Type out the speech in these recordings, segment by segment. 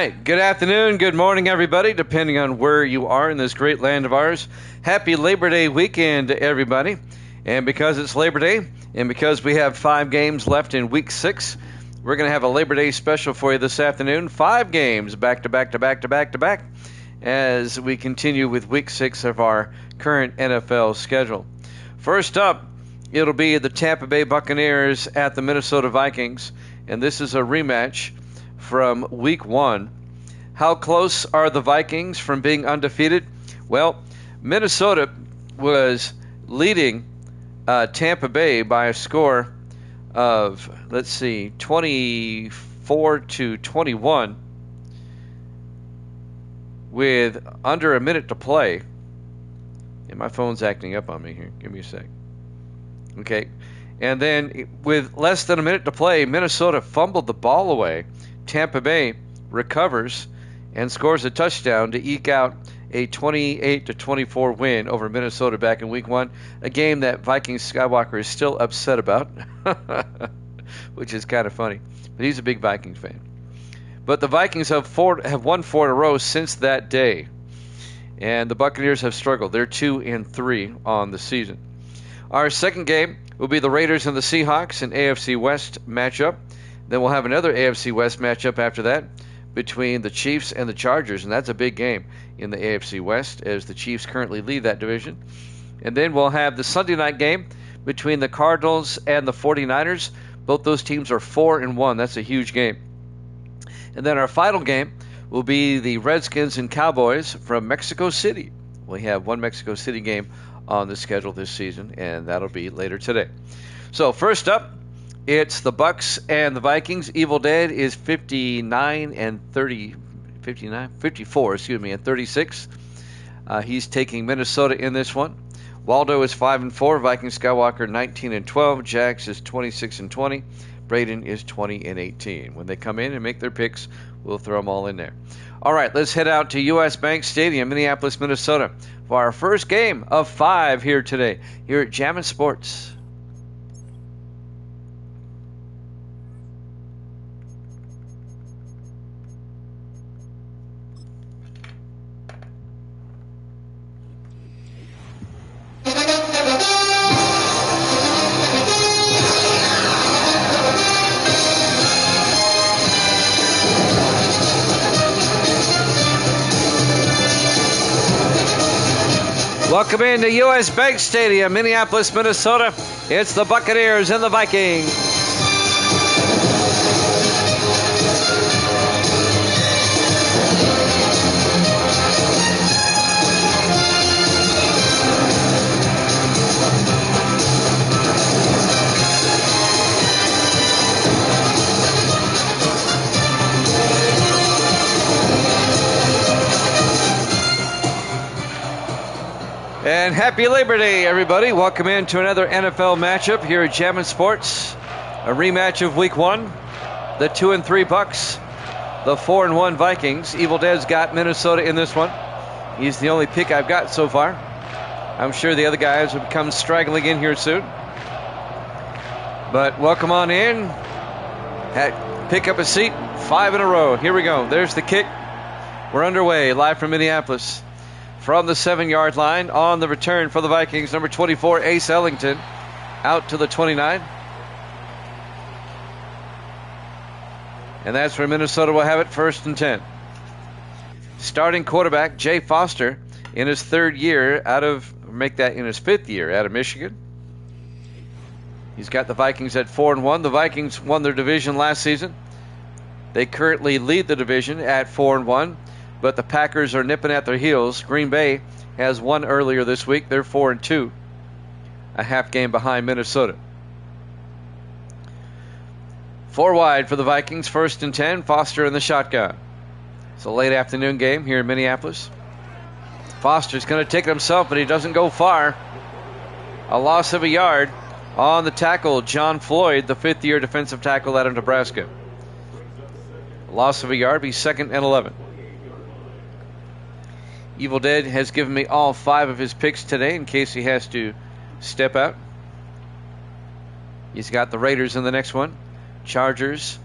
right, good afternoon, good morning, everybody, depending on where you are in this great land of ours. Happy Labor Day weekend to everybody. And because it's Labor Day, and because we have 5 games left in Week 6, we're going to have a Labor Day special for you this afternoon. 5 games back to back to back to back to back as we continue with Week 6 of our current NFL schedule. First up, it'll be the Tampa Bay Buccaneers at the Minnesota Vikings, and this is a rematch from Week 1. How close are the Vikings from being undefeated? Well, Minnesota was leading Tampa Bay by a score of, 24-21 with under a minute to play. And my phone's acting up on me here. Give me a sec. Okay. And then with less than a minute to play, Minnesota fumbled the ball away. Tampa Bay recovers and scores a touchdown to eke out a 28-24 win over Minnesota back in Week 1, a game that Vikings Skywalker is still upset about, which is kind of funny. But he's a big Vikings fan. But the Vikings have won 4 in a row since that day, and the Buccaneers have struggled. They're 2-3 on the season. Our second game will be the Raiders and the Seahawks, an AFC West matchup. Then we'll have another AFC West matchup after that between the Chiefs and the Chargers, and that's a big game in the AFC West as the Chiefs currently lead that division. And then we'll have the Sunday night game between the Cardinals and the 49ers. Both those teams are 4-1. That's a huge game. And then our final game will be the Redskins and Cowboys from Mexico City. We have one Mexico City game on the schedule this season, and that'll be later today. So first up, it's the Bucks and the Vikings. Evil Dead is 54, and 36. He's taking Minnesota in this one. Waldo is 5-4. Viking Skywalker 19-12. Jax is 26-20. Braden is 20-18. When they come in and make their picks, we'll throw them all in there. All right, let's head out to U.S. Bank Stadium, Minneapolis, Minnesota, for our first game of 5 here today, here at Jammin' Sports. Welcome into U.S. Bank Stadium, Minneapolis, Minnesota. It's the Buccaneers and the Vikings. And happy Labor Day, everybody. Welcome into another NFL matchup here at Jammin' Sports. A rematch of Week 1. The 2-3 Bucks, the 4-1 Vikings. Evil Dead's got Minnesota in this one. He's the only pick I've got so far. I'm sure the other guys will come straggling in here soon. But welcome on in. Pick up a seat. 5 in a row. Here we go. There's the kick. We're underway, live from Minneapolis. From the 7-yard line on the return for the Vikings, number 24, Ace Ellington, out to the 29. And that's where Minnesota will have it, 1st and 10. Starting quarterback, Jay Foster, in his 5th year out of Michigan. He's got the Vikings at 4-1. The Vikings won their division last season. They currently lead the division at 4-1. But the Packers are nipping at their heels. Green Bay has won earlier this week. They're 4-2, a half game behind Minnesota. 4 wide for the Vikings, 1st and 10. Foster in the shotgun. It's a late afternoon game here in Minneapolis. Foster's going to take it himself, but he doesn't go far. A loss of a yard on the tackle, John Floyd, the 5th-year defensive tackle out of Nebraska. Loss of a yard, be 2nd and 11. Evil Dead has given me all 5 of his picks today in case he has to step out. He's got the Raiders in the next one, Chargers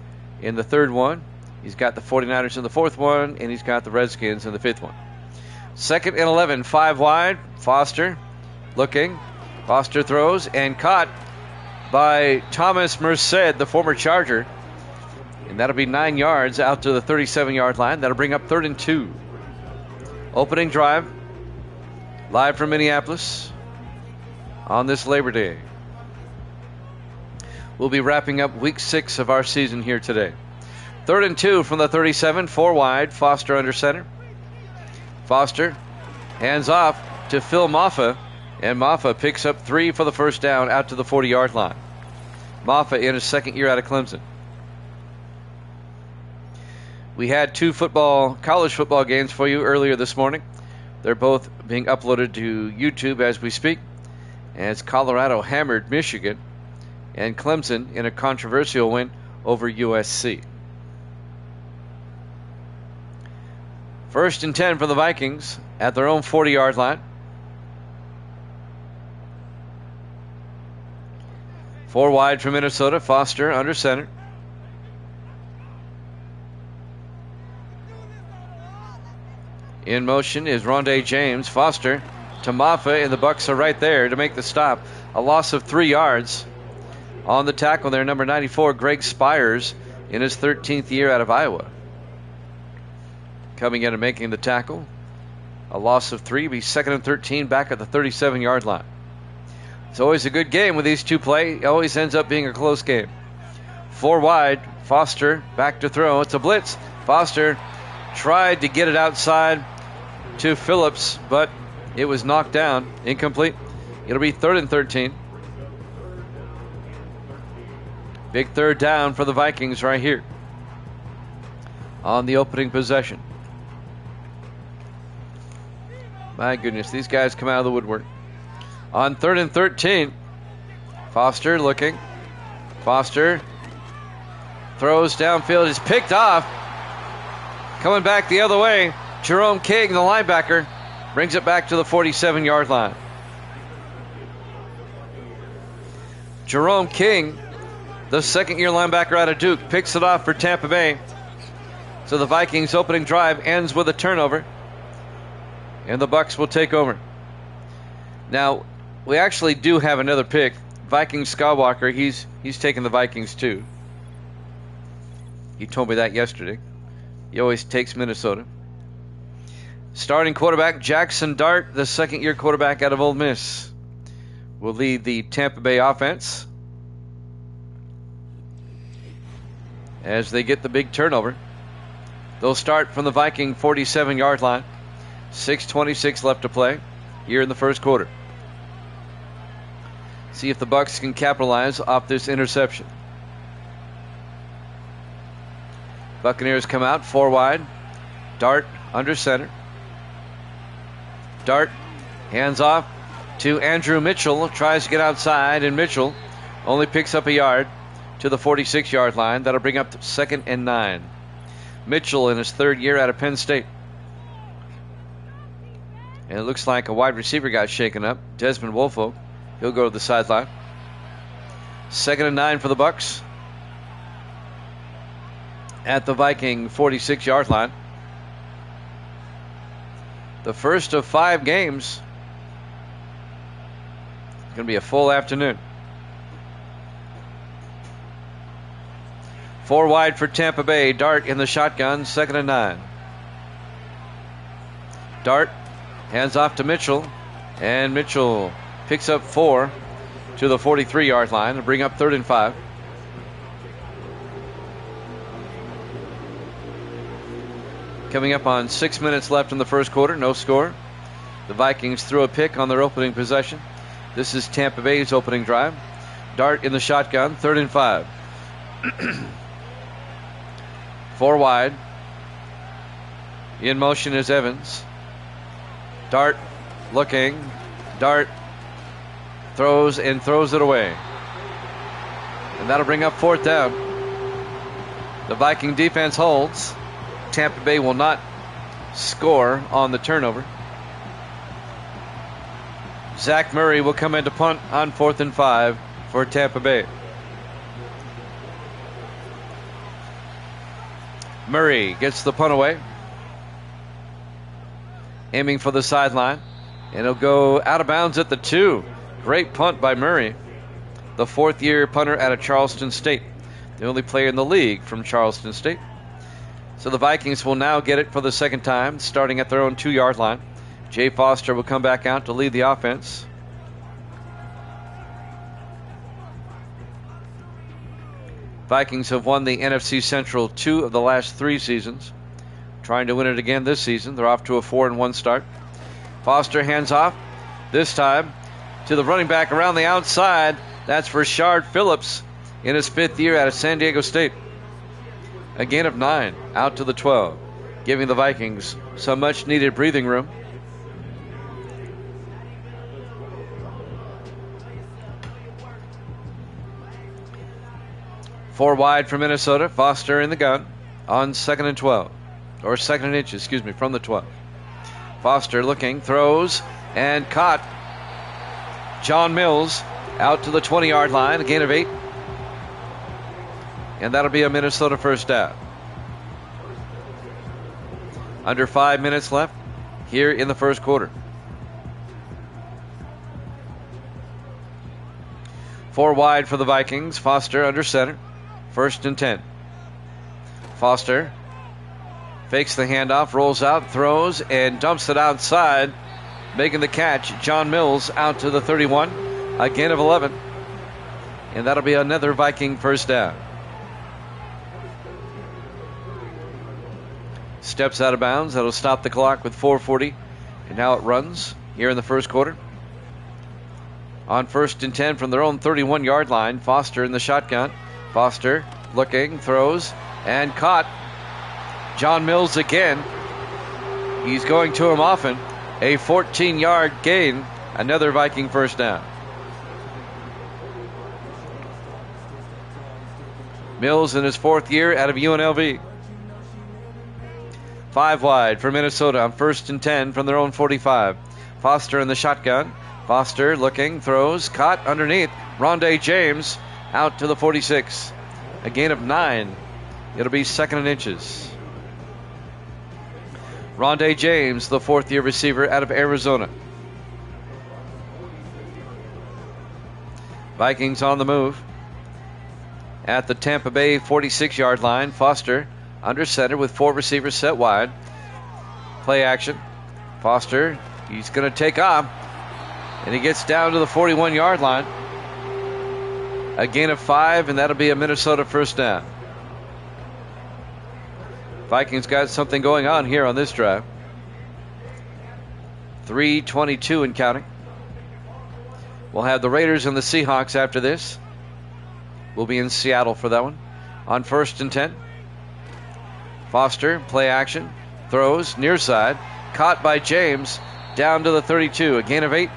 in the 3rd one, He's got the 49ers in the fourth one, and he's got the Redskins in the fifth one. 2nd and 11, 5 wide. Foster looking. Foster throws and caught by Thomas Merced, the former Charger. And that'll be 9 yards out to the 37-yard line. That'll bring up 3rd and 2. Opening drive, live from Minneapolis on this Labor Day. We'll be wrapping up week 6 of our season here today. 3rd and 2 from the 37, 4 wide. Foster under center. Foster hands off to Phil Maffa, and Maffa picks up 3 for the first down out to the 40-yard line. Maffa in his second year out of Clemson. We had 2 college football games for you earlier this morning. They're both being uploaded to YouTube as we speak. As Colorado hammered Michigan, and Clemson in a controversial win over USC. 1st and 10 for the Vikings at their own 40-yard line. 4 wide for Minnesota. Foster under center. In motion is Rondé James. Foster to Maffa, and the Bucs are right there to make the stop. A loss of 3 yards on the tackle there. Number 94, Greg Spires, in his 13th year out of Iowa. Coming in and making the tackle. A loss of 3. Be 2nd and 13 back at the 37-yard line. It's always a good game with these two play. It always ends up being a close game. 4 wide. Foster back to throw. It's a blitz. Foster tried to get it outside to Phillips, but it was knocked down. Incomplete. It'll be 3rd and 13. Big 3rd down for the Vikings right here on the opening possession. My goodness, these guys come out of the woodwork. On 3rd and 13, Foster looking. Foster throws downfield, is picked off. Coming back the other way, Jerome King, the linebacker, brings it back to the 47-yard line. Jerome King, the second-year linebacker out of Duke, picks it off for Tampa Bay. So the Vikings' opening drive ends with a turnover, and the Bucs will take over. Now, we actually do have another pick. Vikings Skywalker, he's taking the Vikings too. He told me that yesterday. He always takes Minnesota. Starting quarterback Jackson Dart, the second-year quarterback out of Ole Miss, will lead the Tampa Bay offense as they get the big turnover. They'll start from the Viking 47-yard line. 6:26 left to play here in the first quarter. See if the Bucs can capitalize off this interception. Buccaneers come out 4 wide. Dart under center. Dart hands off to Andrew Mitchell. Tries to get outside, and Mitchell only picks up a yard to the 46-yard line. That'll bring up 2nd and 9. Mitchell in his 3rd year out of Penn State. And it looks like a wide receiver got shaken up. Desmond Woolfolk. He'll go to the sideline. 2nd and 9 for the Bucs at the Viking 46-yard line. The first of 5 games. It's going to be a full afternoon. 4 wide for Tampa Bay. Dart in the shotgun. 2nd and 9. Dart hands off to Mitchell, and Mitchell picks up 4 to the 43-yard line and bring up 3rd and 5. Coming up on 6 minutes left in the first quarter, no score. The Vikings threw a pick on their opening possession. This is Tampa Bay's opening drive. Dart in the shotgun, 3rd and 5. 4 wide. In motion is Evans. Dart looking. Dart throws it away. And that'll bring up 4th down. The Viking defense holds. Tampa Bay will not score on the turnover. Zach Murray will come in to punt on 4th and 5 for Tampa Bay. Murray gets the punt away, aiming for the sideline, and he'll go out of bounds at the 2. Great punt by Murray, the fourth-year punter out of Charleston State, the only player in the league from Charleston State. So the Vikings will now get it for the second time, starting at their own 2-yard line. Jay Foster will come back out to lead the offense. Vikings have won the NFC Central 2 of the last 3 seasons, trying to win it again this season. They're off to a 4-1 start. Foster hands off, this time to the running back around the outside. That's Rashard Phillips in his 5th year out of San Diego State. A gain of 9 out to the 12, giving the Vikings some much needed breathing room. Four wide for Minnesota. Foster in the gun on 2nd and 12, or 2nd and inches, from the 12. Foster looking, throws, and caught. John Mills out to the 20-yard line, a gain of 8. And that'll be a Minnesota first down. Under 5 minutes left here in the first quarter. 4 wide for the Vikings. Foster under center. 1st and 10. Foster fakes the handoff, rolls out, throws, and dumps it outside. Making the catch, John Mills out to the 31. A gain of 11. And that'll be another Viking first down. Steps out of bounds. That'll stop the clock with 4:40. And now it runs here in the first quarter. On 1st and 10 from their own 31-yard line. Foster in the shotgun. Foster looking, throws, and caught. John Mills again. He's going to him often. A 14-yard gain. Another Viking first down. Mills in his 4th year out of UNLV. 5 wide for Minnesota on 1st and 10 from their own 45. Foster in the shotgun. Foster looking, throws, caught underneath. Rondé James out to the 46. A gain of 9. It'll be 2nd and inches. Rondé James, the 4th-year receiver out of Arizona. Vikings on the move. At the Tampa Bay 46-yard line, Foster under center with 4 receivers set wide. Play action. Foster, he's going to take off. And he gets down to the 41-yard line. A gain of 5, and that'll be a Minnesota first down. Vikings got something going on here on this drive. 3:22 and counting. We'll have the Raiders and the Seahawks after this. We'll be in Seattle for that one. On 1st and 10. Foster, play action, throws, near side, caught by James, down to the 32, a gain of 8,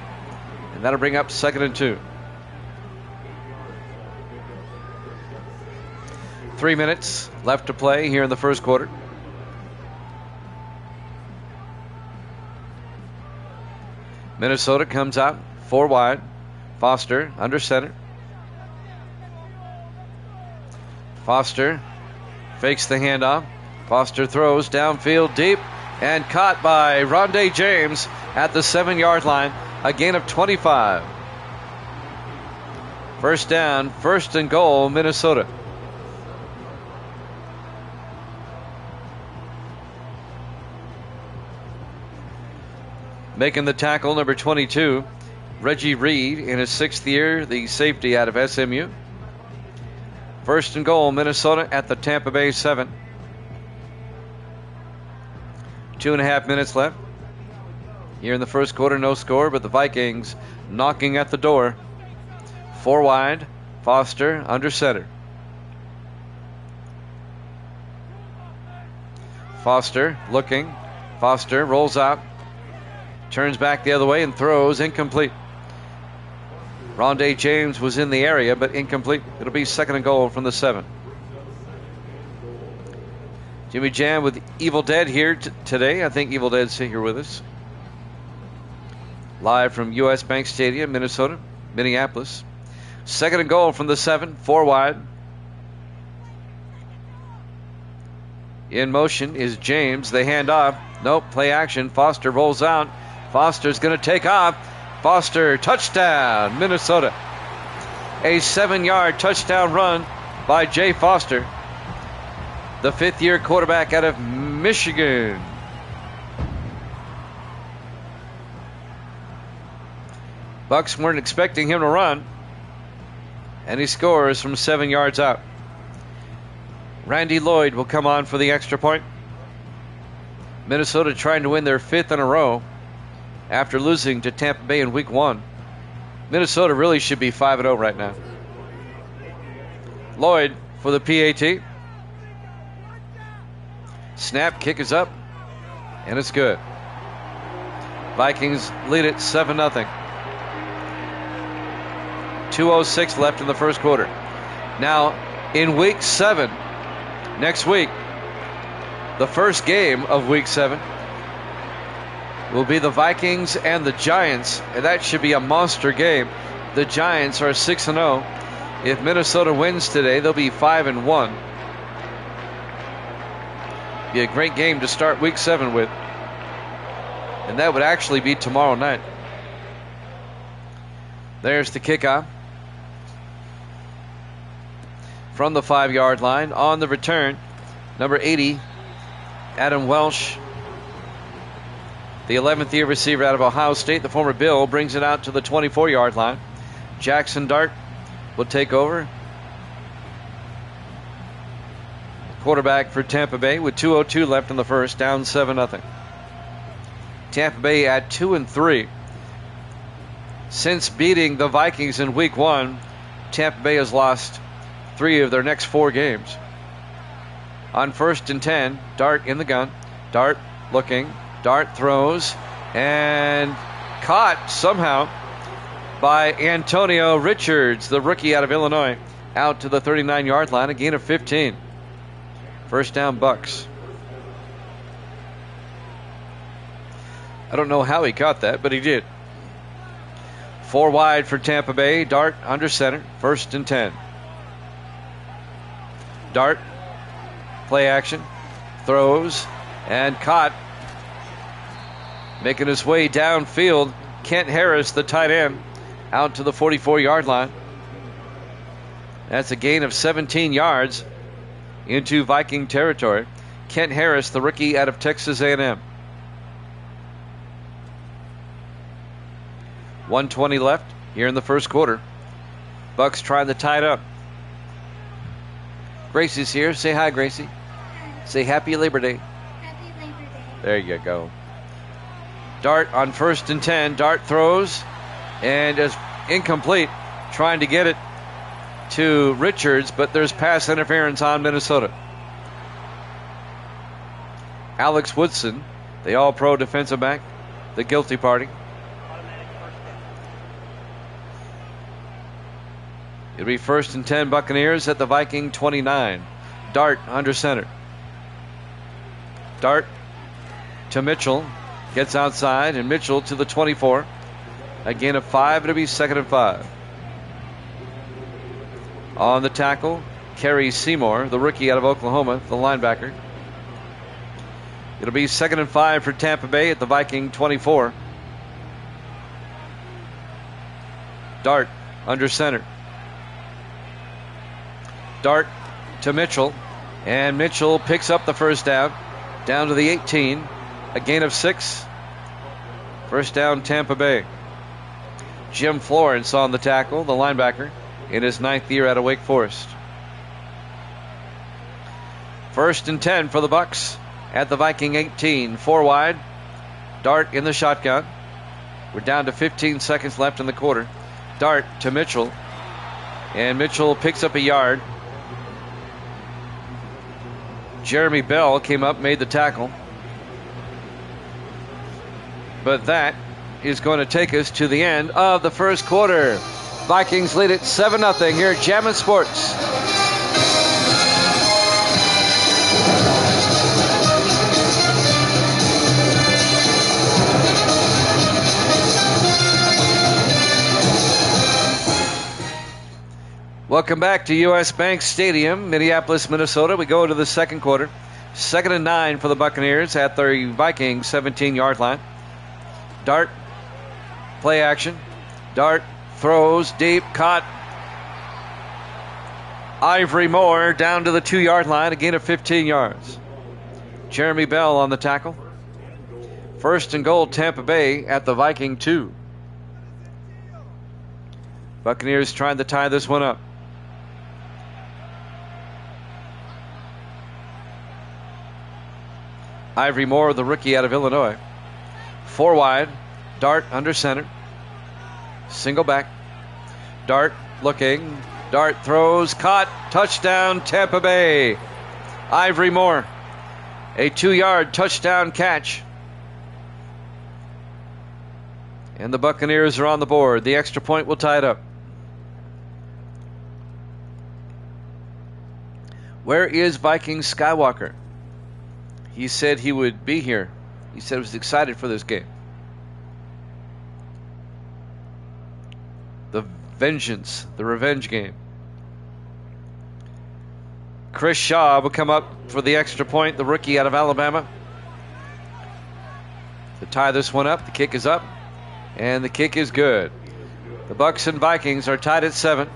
and that'll bring up 2nd and 2. 3 minutes left to play here in the first quarter. Minnesota comes out 4 wide. Foster under center. Foster fakes the handoff. Foster throws downfield deep and caught by Rondé James at the 7-yard line. A gain of 25. First down, 1st and goal, Minnesota. Making the tackle, number 22, Reggie Reed in his 6th year, the safety out of SMU. 1st and goal, Minnesota at the Tampa Bay 7. 2.5 minutes left. Here in the first quarter, no score, but the Vikings knocking at the door. 4 wide, Foster under center. Foster looking. Foster rolls out. Turns back the other way and throws incomplete. Rondé James was in the area, but incomplete. It'll be 2nd and goal from the 7. Jimmy Jam with Evil Dead here today. I think Evil Dead's here with us. Live from U.S. Bank Stadium, Minnesota, Minneapolis. 2nd and goal from the 7, 4 wide. In motion is James. They hand off. Nope, play action. Foster rolls out. Foster's going to take off. Foster, touchdown, Minnesota. A 7-yard touchdown run by Jay Foster, the fifth-year quarterback out of Michigan. Bucks weren't expecting him to run, and he scores from 7 yards out. Randy Lloyd will come on for the extra point. Minnesota trying to win their 5th in a row after losing to Tampa Bay in week 1. Minnesota really should be 5-0 right now. Lloyd for the PAT. Snap, kick is up, and it's good. Vikings lead it 7-0. 2:06 left in the first quarter. Now, in week 7, next week, the first game of week 7 will be the Vikings and the Giants, and that should be a monster game. The Giants are 6-0. If Minnesota wins today, they'll be 5-1. Be a great game to start week 7 with. And that would actually be tomorrow night. There's the kickoff. From the 5-yard line on the return, number 80, Adam Welsh, the 11th-year receiver out of Ohio State, the former Bill, brings it out to the 24-yard line. Jackson Dart will take over. Quarterback for Tampa Bay with 2:02 left in the first, down 7-0. Tampa Bay at 2-3. Since beating the Vikings in week 1, Tampa Bay has lost 3 of their next 4 games. On 1st and 10, Dart in the gun. Dart looking. Dart throws and caught somehow by Antonio Richards, the rookie out of Illinois, out to the 39-yard line, a gain of 15. First down, Bucks. I don't know how he caught that, but he did. 4 wide for Tampa Bay. Dart under center, 1st and 10. Dart, play action, throws, and caught. Making his way downfield, Kent Harris, the tight end, out to the 44-yard line. That's a gain of 17 yards into Viking territory. Kent Harris, the rookie out of Texas A&M. 1:20 left here in the first quarter. Bucks trying to tie it up. Gracie's here. Say hi, Gracie. Say Happy Labor Day. Happy Labor Day. There you go. Dart on 1st and 10. Dart throws and is incomplete, trying to get it to Richards, but there's pass interference on Minnesota. Alex Woodson, the all-pro defensive back, the guilty party. It'll be 1st and 10 Buccaneers at the Viking 29. Dart under center. Dart to Mitchell. Gets outside, and Mitchell to the 24. A gain of 5. It'll be 2nd and 5. On the tackle, Kerry Seymour, the rookie out of Oklahoma, the linebacker. It'll be 2nd and 5 for Tampa Bay at the Viking 24. Dart under center. Dart to Mitchell, and Mitchell picks up the first down to the 18. A gain of 6. First down, Tampa Bay. Jim Florence on the tackle, the linebacker, in his 9th year out of Wake Forest. 1st and 10 for the Bucks at the Viking 18. 4 wide. Dart in the shotgun. We're down to 15 seconds left in the quarter. Dart to Mitchell, and Mitchell picks up a yard. Jeremy Bell came up, made the tackle. But that is going to take us to the end of the first quarter. Vikings lead it 7-0 here at Jammin' Sports. Welcome back to U.S. Bank Stadium, Minneapolis, Minnesota. We go into the second quarter. 2nd and 9 for the Buccaneers at the Vikings 17-yard line. Dart, play action. Dart throws deep, caught. Ivory Moore down to the 2-yard line, a gain of 15 yards. Jeremy Bell on the tackle. 1st and goal, Tampa Bay at the Viking 2. Buccaneers trying to tie this one up. Ivory Moore, the rookie out of Illinois. 4 wide. Dart under center. Single back. Dart looking. Dart throws. Caught. Touchdown, Tampa Bay. Ivory Moore. A 2-yard touchdown catch. And the Buccaneers are on the board. The extra point will tie it up. Where is Viking Skywalker? He said he would be here. He said he was excited for this game. The vengeance, the revenge game. Chris Shaw will come up for the extra point, the rookie out of Alabama. To tie this one up, the kick is up, and the kick is good. The Bucs and Vikings are tied at 7.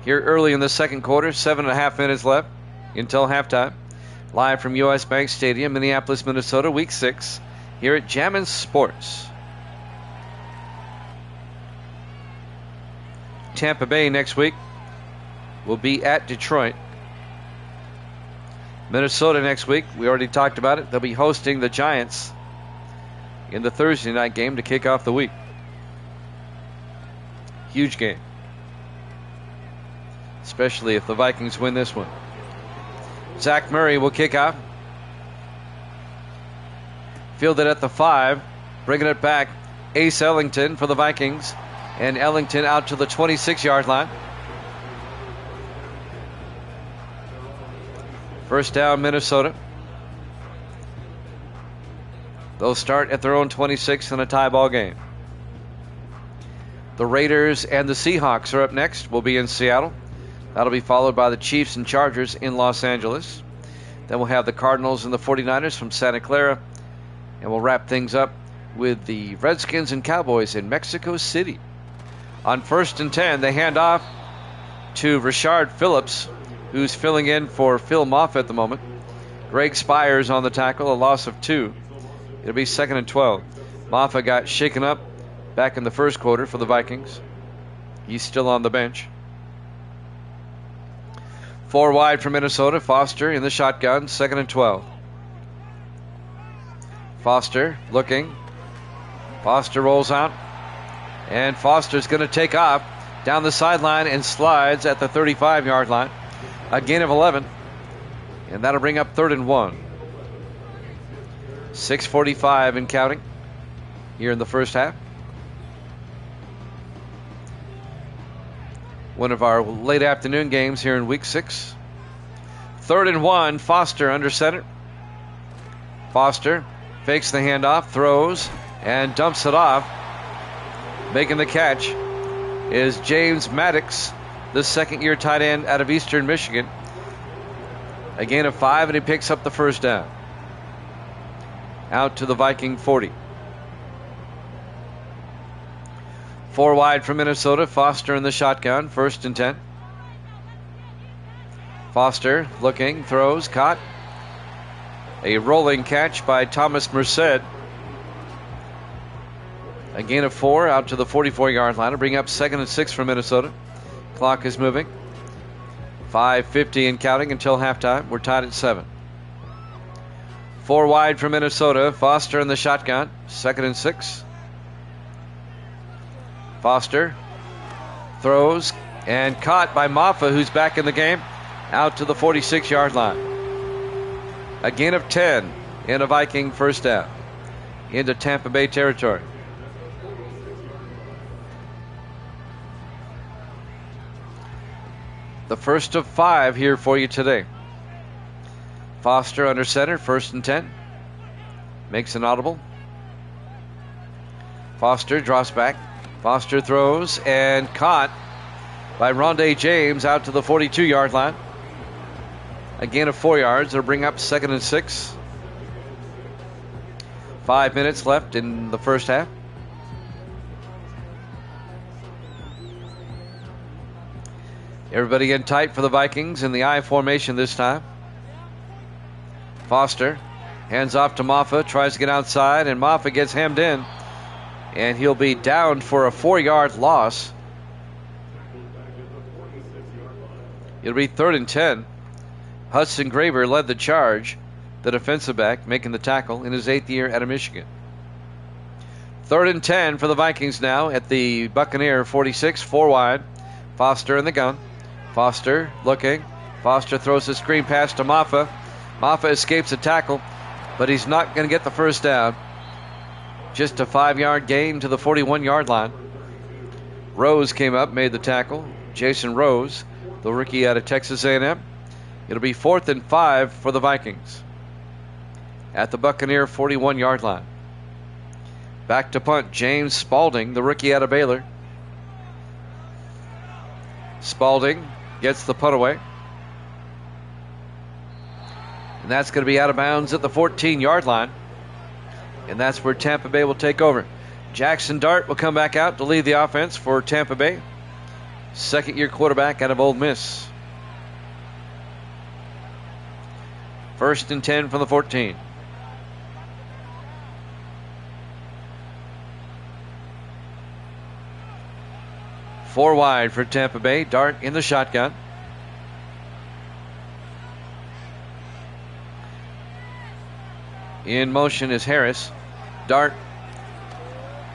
Here early in the second quarter, 7.5 minutes left until halftime. Live from U.S. Bank Stadium, Minneapolis, Minnesota, Week 6, here at Jammin' Sports. Tampa Bay next week will be at Detroit. Minnesota next week, we already talked about it. They'll be hosting the Giants in the Thursday night game to kick off the week. Huge game, especially if the Vikings win this one. Zach Murray will kick off. Fielded at the 5. Bringing it back, Ace Ellington for the Vikings. And Ellington out to the 26-yard line. First down, Minnesota. They'll start at their own 26 in a tie ball game. The Raiders and the Seahawks are up next. We'll be in Seattle. That'll be followed by the Chiefs and Chargers in Los Angeles. Then we'll have the Cardinals and the 49ers from Santa Clara. And we'll wrap things up with the Redskins and Cowboys in Mexico City. On 1st and 10, they hand off to Rashard Phillips, who's filling in for Phil Moffitt at the moment. Greg Spires on the tackle, a loss of 2. It'll be 2nd and 12. Moffitt got shaken up back in the first quarter for the Vikings. He's still on the bench. 4 wide for Minnesota. Foster in the shotgun. 2nd and 12. Foster looking. Foster rolls out. And Foster's going to take off down the sideline and slides at the 35-yard line. A gain of 11. And that'll bring up 3rd and 1. 6:45 and counting here in the first half. One of our late afternoon games here in Week 6. 3rd and 1, Foster under center. Foster fakes the handoff, throws, and dumps it off. Making the catch is James Maddox, the second-year tight end out of Eastern Michigan. A gain of 5, and he picks up the first down. Out to the Viking 40. 4 wide for Minnesota. Foster in the shotgun. 1st and 10. Foster looking, throws, caught. A rolling catch by Thomas Merced. A gain of 4 out to the 44-yard line to bring up 2nd and 6 for Minnesota. Clock is moving. 5:50 and counting until halftime. We're tied at 7. 4 wide for Minnesota. Foster in the shotgun. 2nd and 6. Foster throws and caught by Maffa, who's back in the game, out to the 46-yard line. A gain of 10 and a Viking first down into Tampa Bay territory. The first of 5 here for you today. Foster under center, 1st and 10. Makes an audible. Foster drops back. Foster throws and caught by Rondé James out to the 42-yard line. A gain of 4 yards. It'll bring up 2nd and 6. 5 minutes left in the first half. Everybody in tight for the Vikings in the I formation this time. Foster hands off to Maffa, tries to get outside, and Maffa gets hemmed in. And he'll be down for a 4-yard loss. It'll be 3rd and 10. Hudson Graber led the charge, the defensive back, making the tackle in his 8th year out of Michigan. 3rd and 10 for the Vikings now at the Buccaneer 46, 4 wide. Foster in the gun. Foster looking. Foster throws a screen pass to Maffa. Maffa escapes a tackle, but he's not going to get the first down. Just a 5-yard gain to the 41-yard line. Rose came up, made the tackle. Jason Rose, the rookie out of Texas A&M. It'll be 4th and 5 for the Vikings at the Buccaneer 41-yard line. Back to punt, James Spalding, the rookie out of Baylor. Spalding gets the punt away. And that's going to be out of bounds at the 14-yard line. And that's where Tampa Bay will take over. Jackson Dart will come back out to lead the offense for Tampa Bay. 2nd-year quarterback out of Ole Miss. 1st and 10 from the 14. Four wide for Tampa Bay. Dart in the shotgun. In motion is Harris. Dart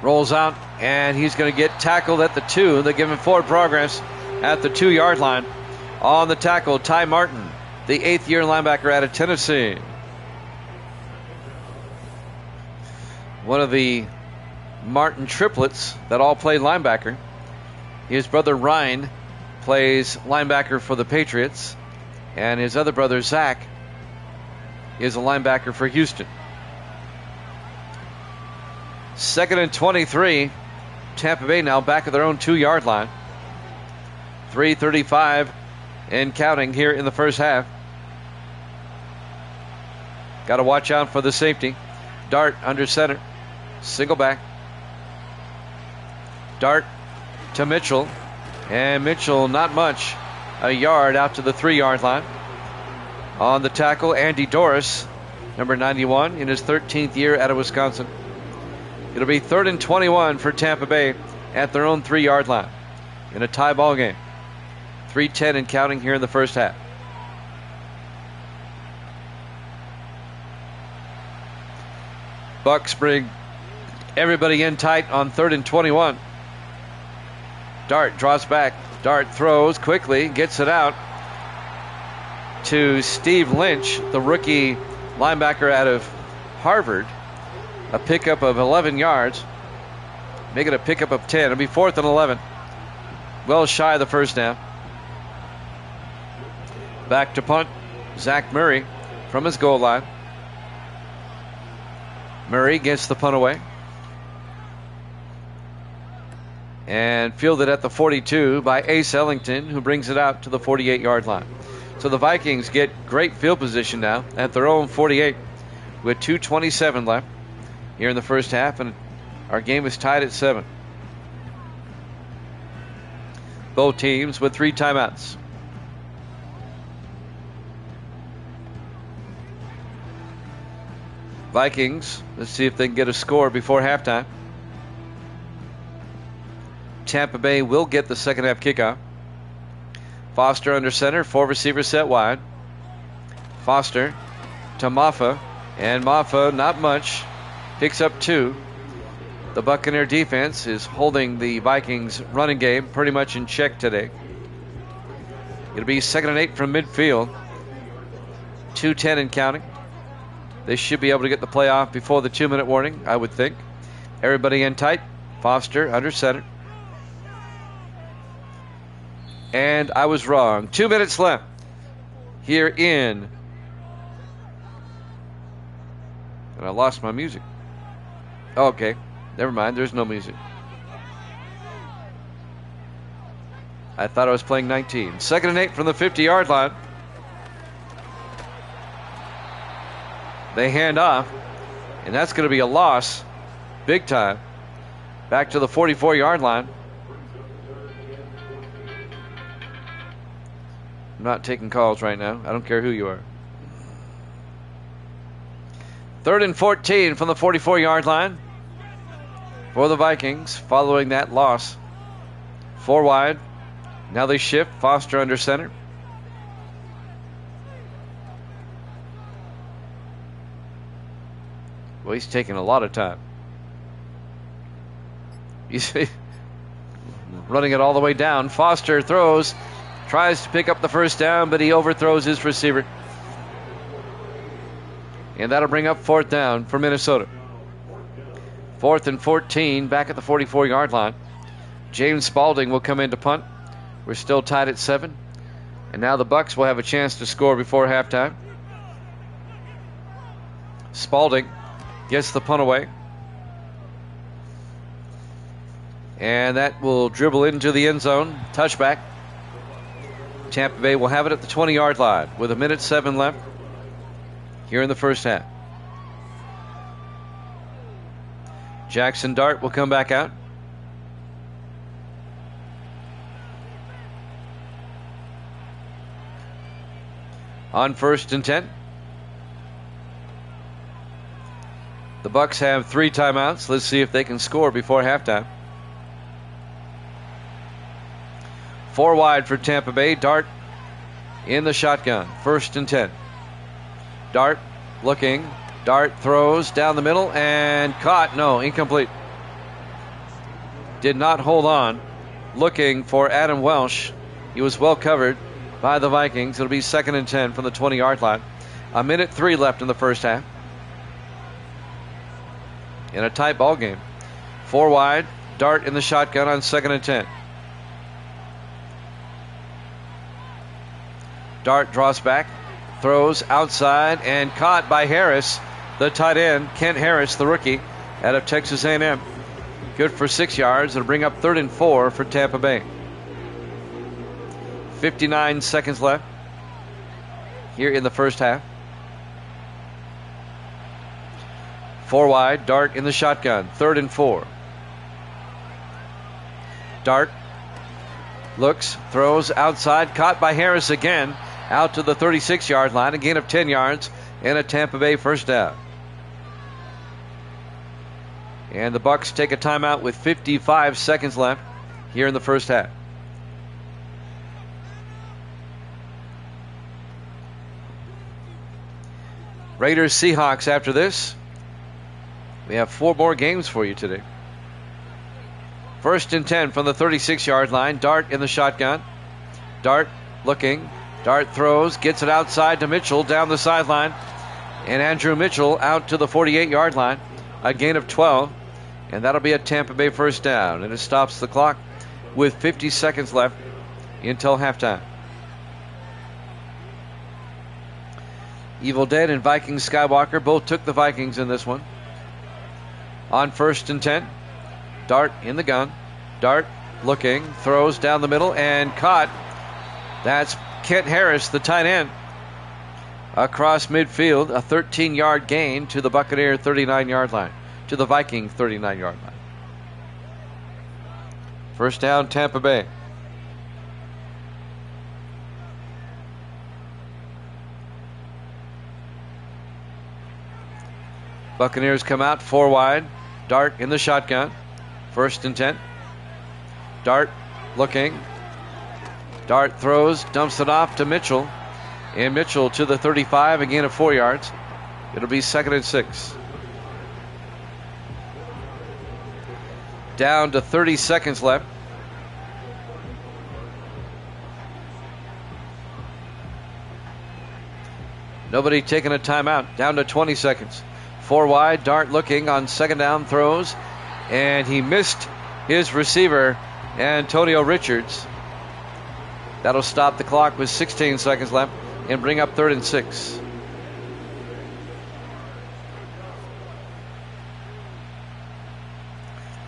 rolls out, and he's going to get tackled at the 2. They give him forward progress at the 2-yard line. On the tackle, Ty Martin, the 8th-year linebacker out of Tennessee. One of the Martin triplets that all played linebacker. His brother Ryan plays linebacker for the Patriots, and his other brother Zach is a linebacker for Houston. 2nd and 23. Tampa Bay now back at their own 2-yard line. 3:35 and counting here in the first half. Got to watch out for the safety. Dart under center. Single back. Dart to Mitchell. And Mitchell, not much. A yard out to the 3-yard line. On the tackle, Andy Doris, number 91, in his 13th year out of Wisconsin. It'll be 3rd and 21 for Tampa Bay at their own 3-yard line in a tie ball game. 3:10 and counting here in the first half. Bucks bring everybody in tight on 3rd and 21. Dart draws back. Dart throws quickly, gets it out to Steve Lynch, the rookie linebacker out of Harvard. A pickup of 11 yards. Make it a pickup of 10. It'll be 4th and 11. Well shy of the first down. Back to punt. Zach Murray from his goal line. Murray gets the punt away. And fielded at the 42 by Ace Ellington, who brings it out to the 48-yard line. So the Vikings get great field position now at their own 48 with 2:27 left here in the first half, and our game is tied at 7. Both teams with 3 timeouts. Vikings, let's see if they can get a score before halftime. Tampa Bay will get the second half kickoff. Foster under center, 4 receivers set wide. Foster to Maffa, and Maffa, not much, picks up 2. The Buccaneer defense is holding the Vikings running game pretty much in check today. It'll be 2nd and 8 from midfield. 2:10 and counting. They should be able to get the play off before the 2-minute warning, I would think. Everybody in tight. Foster under center. And I was wrong. 2 minutes left here in. And I lost my music. Okay, never mind. There's no music. I thought I was playing 19. 2nd and 8 from the 50-yard line. They hand off, and that's going to be a loss, big time, back to the 44-yard line. I'm not taking calls right now. I don't care who you are. 3rd and 14 from the 44-yard line for the Vikings following that loss. 4 wide. Now they shift. Foster under center. Well, he's taking a lot of time. He's running it all the way down. Foster throws, tries to pick up the first down, but he overthrows his receiver. And that'll bring up 4th down for Minnesota. 4th and 14 back at the 44-yard line. James Spalding will come in to punt. We're still tied at 7. And now the Bucs will have a chance to score before halftime. Spalding gets the punt away. And that will dribble into the end zone. Touchback. Tampa Bay will have it at the 20-yard line with 1:07 left here in the first half. Jackson Dart will come back out. On 1st and 10. The Bucs have 3 timeouts. Let's see if they can score before halftime. 4 wide for Tampa Bay. Dart in the shotgun. 1st and 10. Dart looking. Dart throws down the middle and caught. No, incomplete. Did not hold on. Looking for Adam Welsh. He was well covered by the Vikings. It'll be 2nd and 10 from the 20-yard line. 1:03 left in the first half. In a tight ball game. 4 wide. Dart in the shotgun on 2nd and 10. Dart draws back. Throws outside and caught by Harris, the tight end. Kent Harris, the rookie, out of Texas A&M. Good for 6 yards. It'll bring up 3rd and 4 for Tampa Bay. 59 seconds left here in the first half. 4 wide. Dart in the shotgun. 3rd and 4. Dart looks, throws outside, caught by Harris again, out to the 36-yard line, a gain of 10 yards, and a Tampa Bay first down. And the Bucs take a timeout with 55 seconds left here in the first half. Raiders Seahawks after this. We have 4 more games for you today. 1st and 10 from the 36-yard line. Dart in the shotgun. Dart looking. Dart throws, gets it outside to Mitchell down the sideline. And Andrew Mitchell out to the 48-yard line. A gain of 12. And that'll be a Tampa Bay first down. And it stops the clock with 50 seconds left until halftime. Evil Dead and Viking Skywalker both took the Vikings in this one. On 1st and 10. Dart in the gun. Dart looking, throws down the middle and caught. That's Kent Harris, the tight end, across midfield. A 13-yard gain to the Buccaneer 39-yard line, to the Viking 39-yard line. First down, Tampa Bay. Buccaneers come out 4 wide. Dart in the shotgun. 1st and 10. Dart looking. Dart throws, dumps it off to Mitchell. And Mitchell to the 35, a gain of 4 yards. It'll be 2nd and 6. Down to 30 seconds left. Nobody taking a timeout. Down to 20 seconds. 4 wide. Dart looking on 2nd down, throws. And he missed his receiver, Antonio Richards. That'll stop the clock with 16 seconds left and bring up 3rd and 6.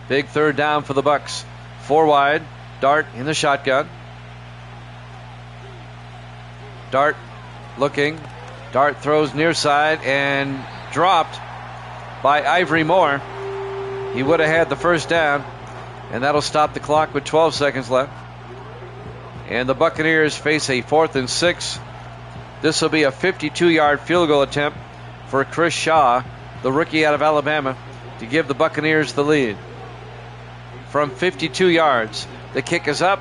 Big 3rd down for the Bucs. 4 wide. Dart in the shotgun. Dart looking. Dart throws near side and dropped by Ivory Moore, he would have had the first down, and that'll stop the clock with 12 seconds left. And the Buccaneers face a 4th and 6. This will be a 52-yard field goal attempt for Chris Shaw, the rookie out of Alabama, to give the Buccaneers the lead. From 52 yards, the kick is up,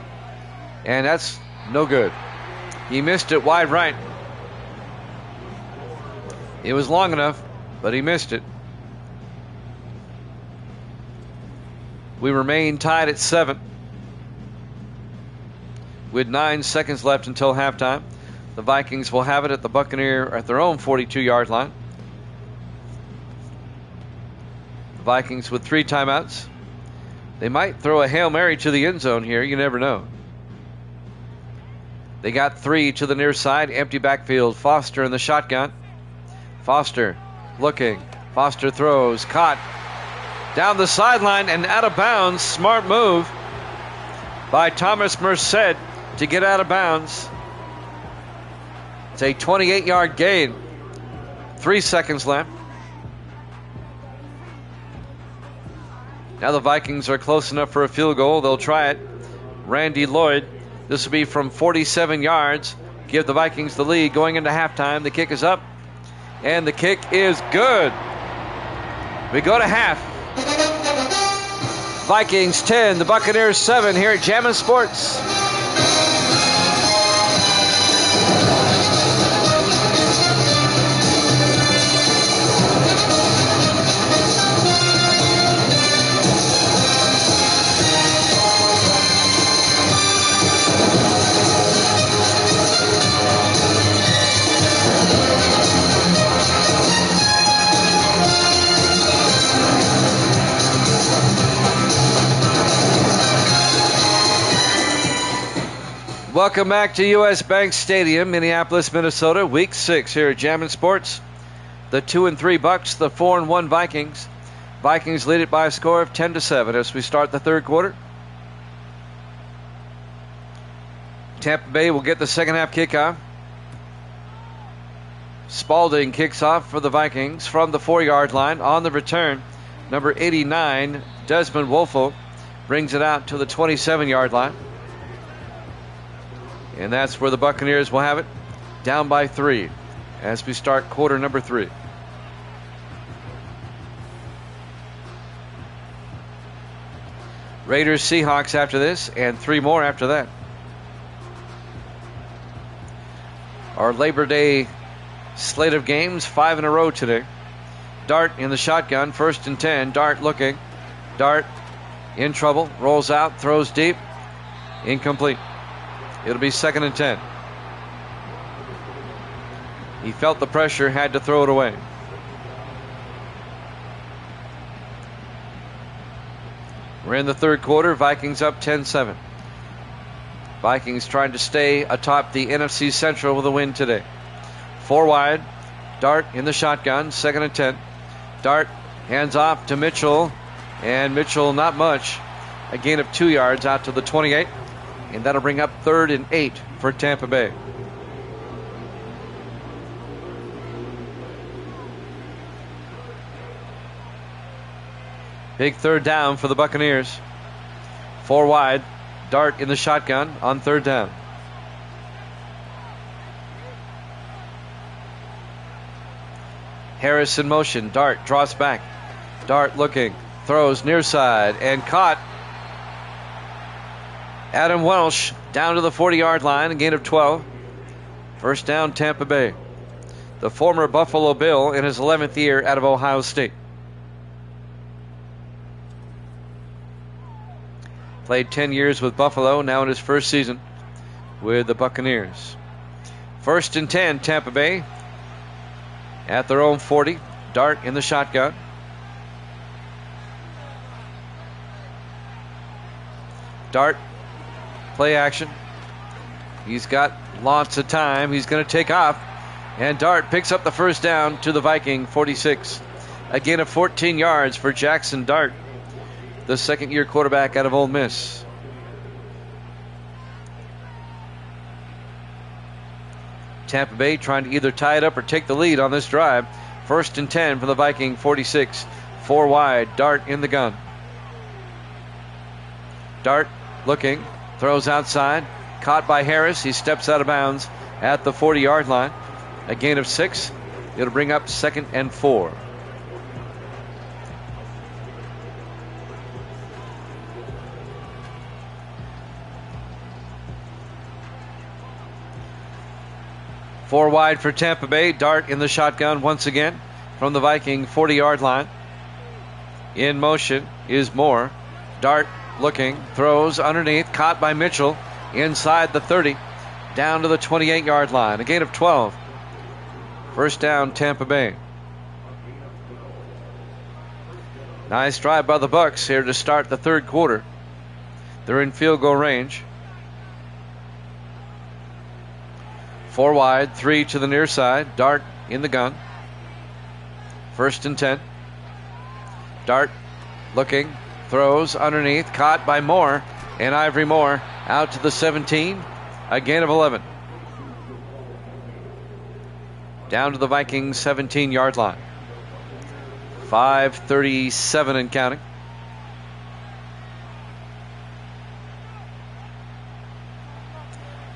and that's no good. He missed it wide right. It was long enough, but he missed it. We remain tied at 7 with 9 seconds left until halftime. The Vikings will have it at the Buccaneer at their own 42-yard line. The Vikings with 3 timeouts. They might throw a Hail Mary to the end zone here. You never know. They got 3 to the near side. Empty backfield. Foster in the shotgun. Foster looking. Foster throws. Caught. Down the sideline and out of bounds. Smart move by Thomas Merced to get out of bounds. It's a 28-yard gain. 3 seconds left. Now the Vikings are close enough for a field goal. They'll try it. Randy Lloyd. This will be from 47 yards. Give the Vikings the lead going into halftime. The kick is up. And the kick is good. We go to half. Vikings 10, the Buccaneers 7 here at Jammin' Sports. Welcome back to U.S. Bank Stadium, Minneapolis, Minnesota. Week 6 here at Jammin' Sports. The 2-3 Bucks, the 4-1 Vikings. Vikings lead it by a score of 10-7 as we start the third quarter. Tampa Bay will get the second half kickoff. Spalding kicks off for the Vikings from the 4-yard line. On the return, number 89, Desmond Wolfo, brings it out to the 27-yard line. And that's where the Buccaneers will have it, down by 3 as we start quarter number 3. Raiders, Seahawks after this, and 3 more after that. Our Labor Day slate of games, 5 in a row today. Dart in the shotgun, 1st and 10. Dart looking. Dart in trouble, rolls out, throws deep, incomplete. It'll be 2nd and 10. He felt the pressure, had to throw it away. We're in the third quarter. Vikings up 10-7. Vikings trying to stay atop the NFC Central with a win today. 4 wide. Dart in the shotgun. 2nd and 10. Dart hands off to Mitchell. And Mitchell not much. A gain of 2 yards out to the 28. And that'll bring up 3rd and 8 for Tampa Bay. Big 3rd down for the Buccaneers. 4 wide. Dart in the shotgun on 3rd down. Harris in motion. Dart draws back. Dart looking. Throws near side and caught. Adam Welsh down to the 40-yard line, a gain of 12. First down, Tampa Bay. The former Buffalo Bill in his 11th year out of Ohio State. Played 10 years with Buffalo, now in his first season with the Buccaneers. 1st and 10, Tampa Bay at their own 40. Dart in the shotgun. Dart. Play action. He's got lots of time. He's going to take off. And Dart picks up the first down to the Viking 46. A gain of 14 yards for Jackson Dart, the second-year quarterback out of Ole Miss. Tampa Bay trying to either tie it up or take the lead on this drive. First and 10 for the Viking 46. 4 wide. Dart in the gun. Dart looking. Throws outside. Caught by Harris. He steps out of bounds at the 40-yard line. A gain of 6. It'll bring up 2nd and 4. Four wide for Tampa Bay. Dart in the shotgun once again from the Viking 40-yard line. In motion is Moore. Dart looking, throws underneath, caught by Mitchell inside the 30, down to the 28-yard line. A gain of 12. First down, Tampa Bay. Nice drive by the Bucs here to start the third quarter. They're in field goal range. 4 wide, 3 to the near side. Dart in the gun. First and 10. Dart looking, throws underneath, caught by Moore, and Ivory Moore out to the 17. A gain of 11. Down to the Vikings 17-yard line. 5:37 and counting.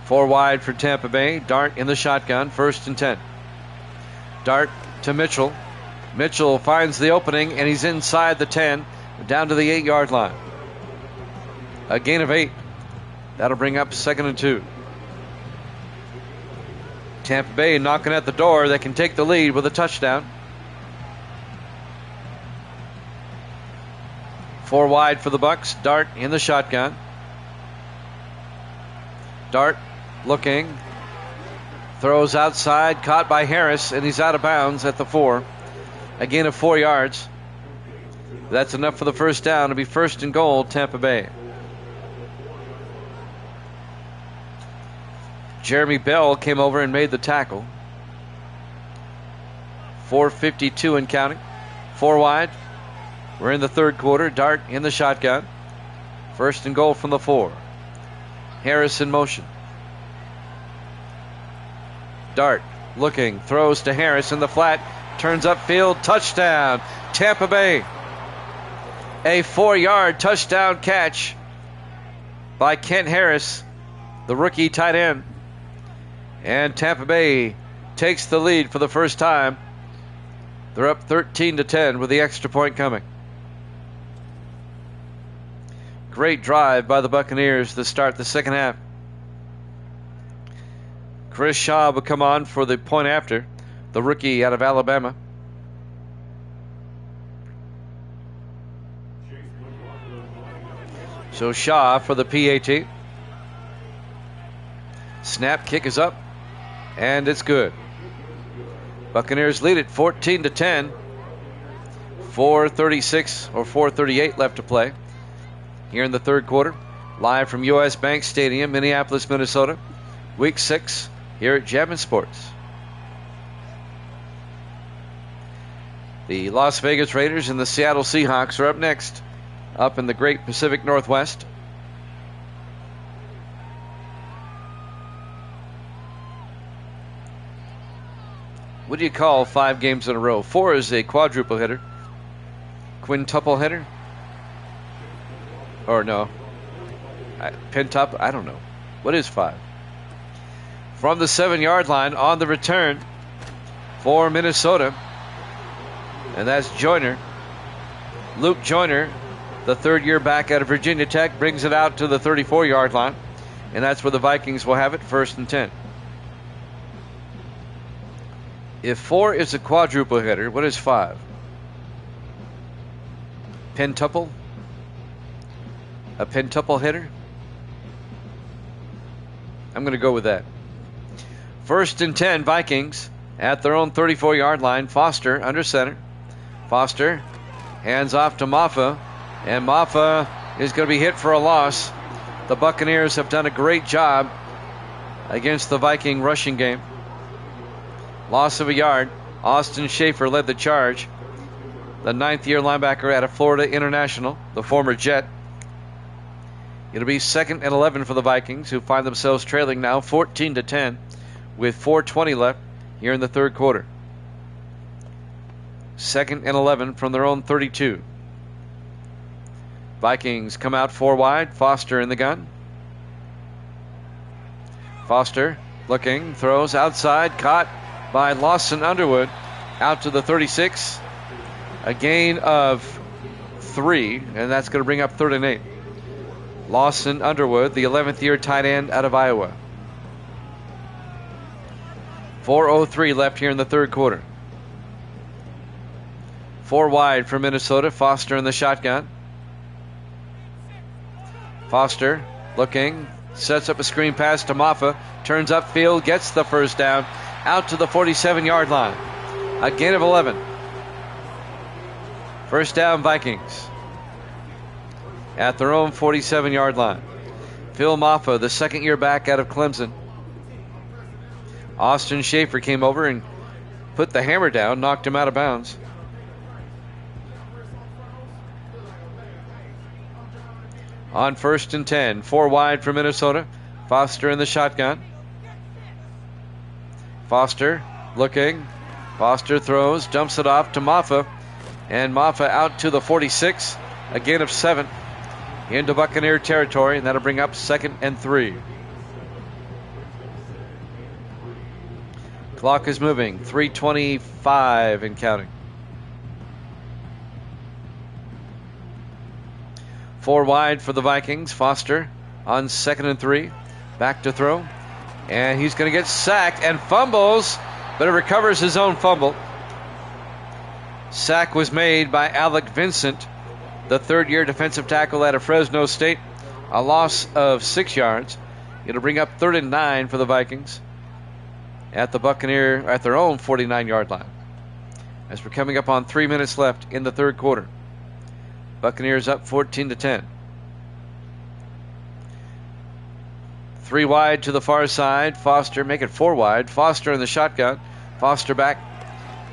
Four wide for Tampa Bay. Dart in the shotgun. First and 10. Dart to Mitchell. Mitchell finds the opening, and he's inside the 10, down to the 8-yard line. A gain of 8. That'll bring up 2nd and 2. Tampa Bay knocking at the door. They can take the lead with a touchdown. 4 wide for the Bucs. Dart in the shotgun. Dart looking, throws outside, caught by Harris, and he's out of bounds at the 4. A gain of 4 yards. That's enough for the first down. It'll be 1st and goal, Tampa Bay. Jeremy Bell came over and made the tackle. 4:52 and counting. 4 wide. We're in the third quarter. Dart in the shotgun. 1st and goal from the 4. Harris in motion. Dart looking, throws to Harris in the flat, turns upfield, touchdown, Tampa Bay. A 4-yard touchdown catch by Kent Harris, the rookie tight end. And Tampa Bay takes the lead for the first time. They're up 13-10 with the extra point coming. Great drive by the Buccaneers to start the second half. Chris Shaw will come on for the point after, the rookie out of Alabama. So Shaw for the PAT. Snap, kick is up, and it's good. Buccaneers lead it 14-10. 4:36 or 4:38 left to play here in the third quarter. Live from U.S. Bank Stadium, Minneapolis, Minnesota. Week 6 here at Jammin' Sports. The Las Vegas Raiders and the Seattle Seahawks are up next, up in the great Pacific Northwest. What do you call 5 games in a row? 4 is a quadruple hitter. Quintuple hitter? Or no. Pentuple? I don't know. What is 5? From the 7-yard line on the return for Minnesota. And that's Joyner. Luke Joyner, the third-year back out of Virginia Tech, brings it out to the 34-yard line. And that's where the Vikings will have it, 1st and 10. If 4 is a quadruple hitter, what is 5? Pentuple? A pentuple hitter? I'm going to go with that. 1st and 10, Vikings at their own 34-yard line. Foster under center. Foster hands off to Maffa, and Maffa is going to be hit for a loss. The Buccaneers have done a great job against the Viking rushing game. Loss of a yard. Austin Schaefer led the charge. The 9th-year linebacker out of Florida International, the former Jet. It'll be 2nd and 11 for the Vikings, who find themselves trailing now 14-10 with 4:20 left here in the third quarter. 2nd and 11 from their own 32. Vikings come out 4 wide. Foster in the gun. Foster looking, throws outside, caught by Lawson Underwood out to the 36. A gain of 3, and that's going to bring up 3rd and 8. Lawson Underwood, the 11th year tight end out of Iowa. 4:03 left here in the third quarter. 4 wide for Minnesota. Foster in the shotgun. Foster looking, sets up a screen pass to Maffa, turns upfield, gets the first down, out to the 47-yard line. A gain of 11. First down, Vikings at their own 47-yard line. Phil Maffa, the 2nd year back out of Clemson. Austin Schaefer came over and put the hammer down, knocked him out of bounds. On 1st and 10, 4 wide for Minnesota. Foster in the shotgun. Foster looking. Foster throws, dumps it off to Maffa. And Maffa out to the 46. A gain of 7 into Buccaneer territory, and that'll bring up 2nd and 3. Clock is moving. 3:25 and counting. 4 wide for the Vikings. Foster on 2nd and 3. Back to throw. And he's going to get sacked and fumbles, but it recovers his own fumble. Sack was made by Alec Vincent, the 3rd year defensive tackle out of Fresno State. A loss of 6 yards. It'll bring up 3rd and 9 for the Vikings at their own 49-yard line. As we're coming up on 3 minutes left in the third quarter. Buccaneers up 14-10. 3 wide to the far side. Foster, make it 4 wide. Foster in the shotgun. Foster back.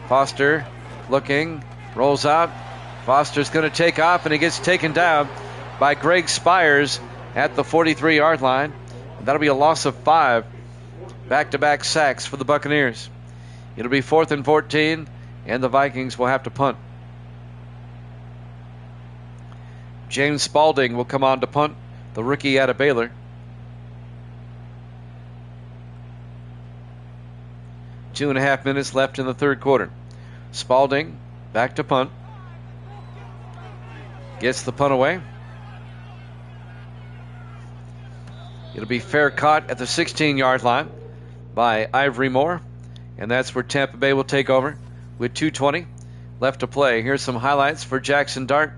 Foster looking, rolls out. Foster's going to take off, and he gets taken down by Greg Spires at the 43-yard line. And that'll be a loss of 5. Back-to-back sacks for the Buccaneers. It'll be 4th and 14, and the Vikings will have to punt. James Spalding will come on to punt, the rookie out of Baylor. 2.5 minutes left in the third quarter. Spalding back to punt. Gets the punt away. It'll be fair caught at the 16-yard line by Ivory Moore. And that's where Tampa Bay will take over with 2:20 left to play. Here's some highlights for Jackson Dart.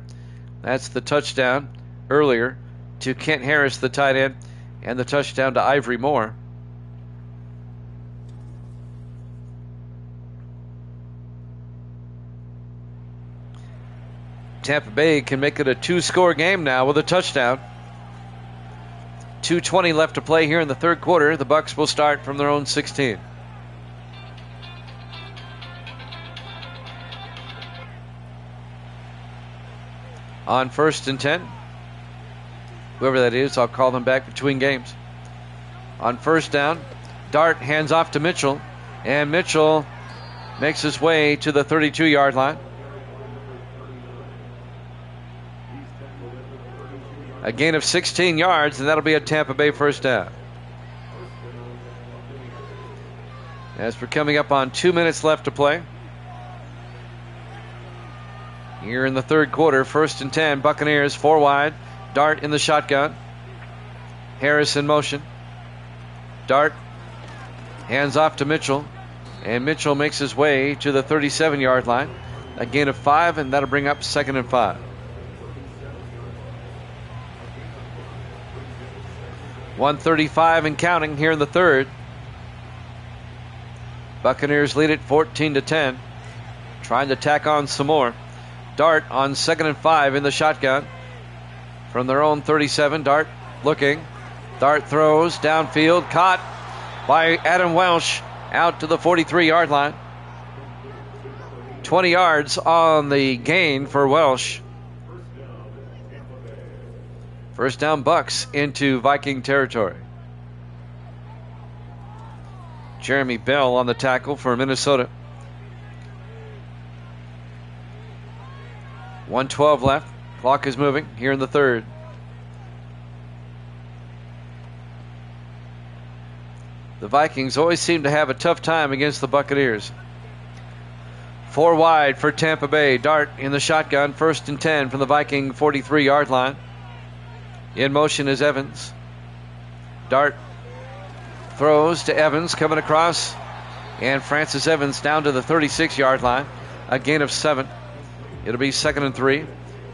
That's the touchdown earlier to Kent Harris, the tight end, and the touchdown to Ivory Moore. Tampa Bay can make it a 2-score game now with a touchdown. 2:20 left to play here in the third quarter. The Bucs will start from their own 16. On 1st and 10. Whoever that is, I'll call them back between games. On 1st down, Dart hands off to Mitchell, and Mitchell makes his way to the 32-yard line. A gain of 16 yards, and that'll be a Tampa Bay first down. As we're coming up on 2 minutes left to play here in the third quarter, 1st and 10, Buccaneers 4 wide. Dart in the shotgun. Harris in motion. Dart hands off to Mitchell, and Mitchell makes his way to the 37-yard line. A gain of 5, and that'll bring up 2nd and 5. .135 and counting here in the third. Buccaneers lead it 14-10. Trying to tack on some more. Dart on 2nd and 5 in the shotgun. From their own 37, Dart looking. Dart throws downfield, caught by Adam Welsh out to the 43-yard line. 20 yards on the gain for Welsh. First down, Bucs into Viking territory. Jeremy Bell on the tackle for Minnesota. 1:12 left. Clock is moving here in the third. The Vikings always seem to have a tough time against the Buccaneers. 4 wide for Tampa Bay. Dart in the shotgun. 1st and 10 from the Viking 43-yard line. In motion is Evans. Dart throws to Evans, coming across, and Francis Evans down to the 36-yard line. A gain of 7. It'll be 2nd and 3.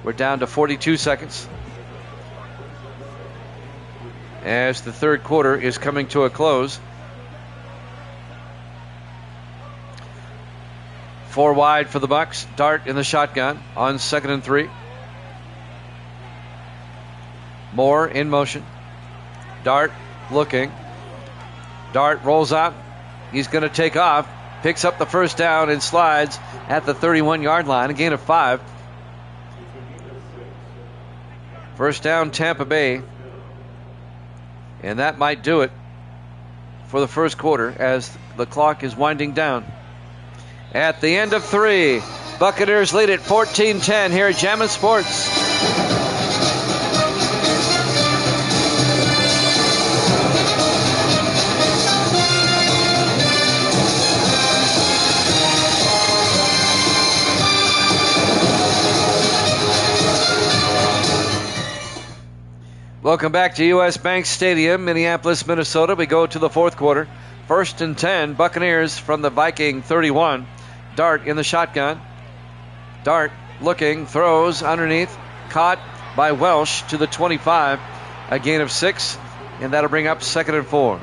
We're down to 42 seconds as the third quarter is coming to a close. 4 wide for the Bucs. Dart in the shotgun on 2nd and 3. Moore in motion. Dart looking. Dart rolls out. He's going to take off. Picks up the first down and slides at the 31-yard line. A gain of 5. First down, Tampa Bay. And that might do it for the first quarter as the clock is winding down. At the end of 3, Buccaneers lead at 14-10 here at Jammin' Sports. Welcome back to U.S. Bank Stadium, Minneapolis, Minnesota. We go to the fourth quarter. 1st and 10, Buccaneers from the Viking 31. Dart in the shotgun. Dart looking, throws underneath. Caught by Welsh to the 25. A gain of 6, and that'll bring up 2nd and 4.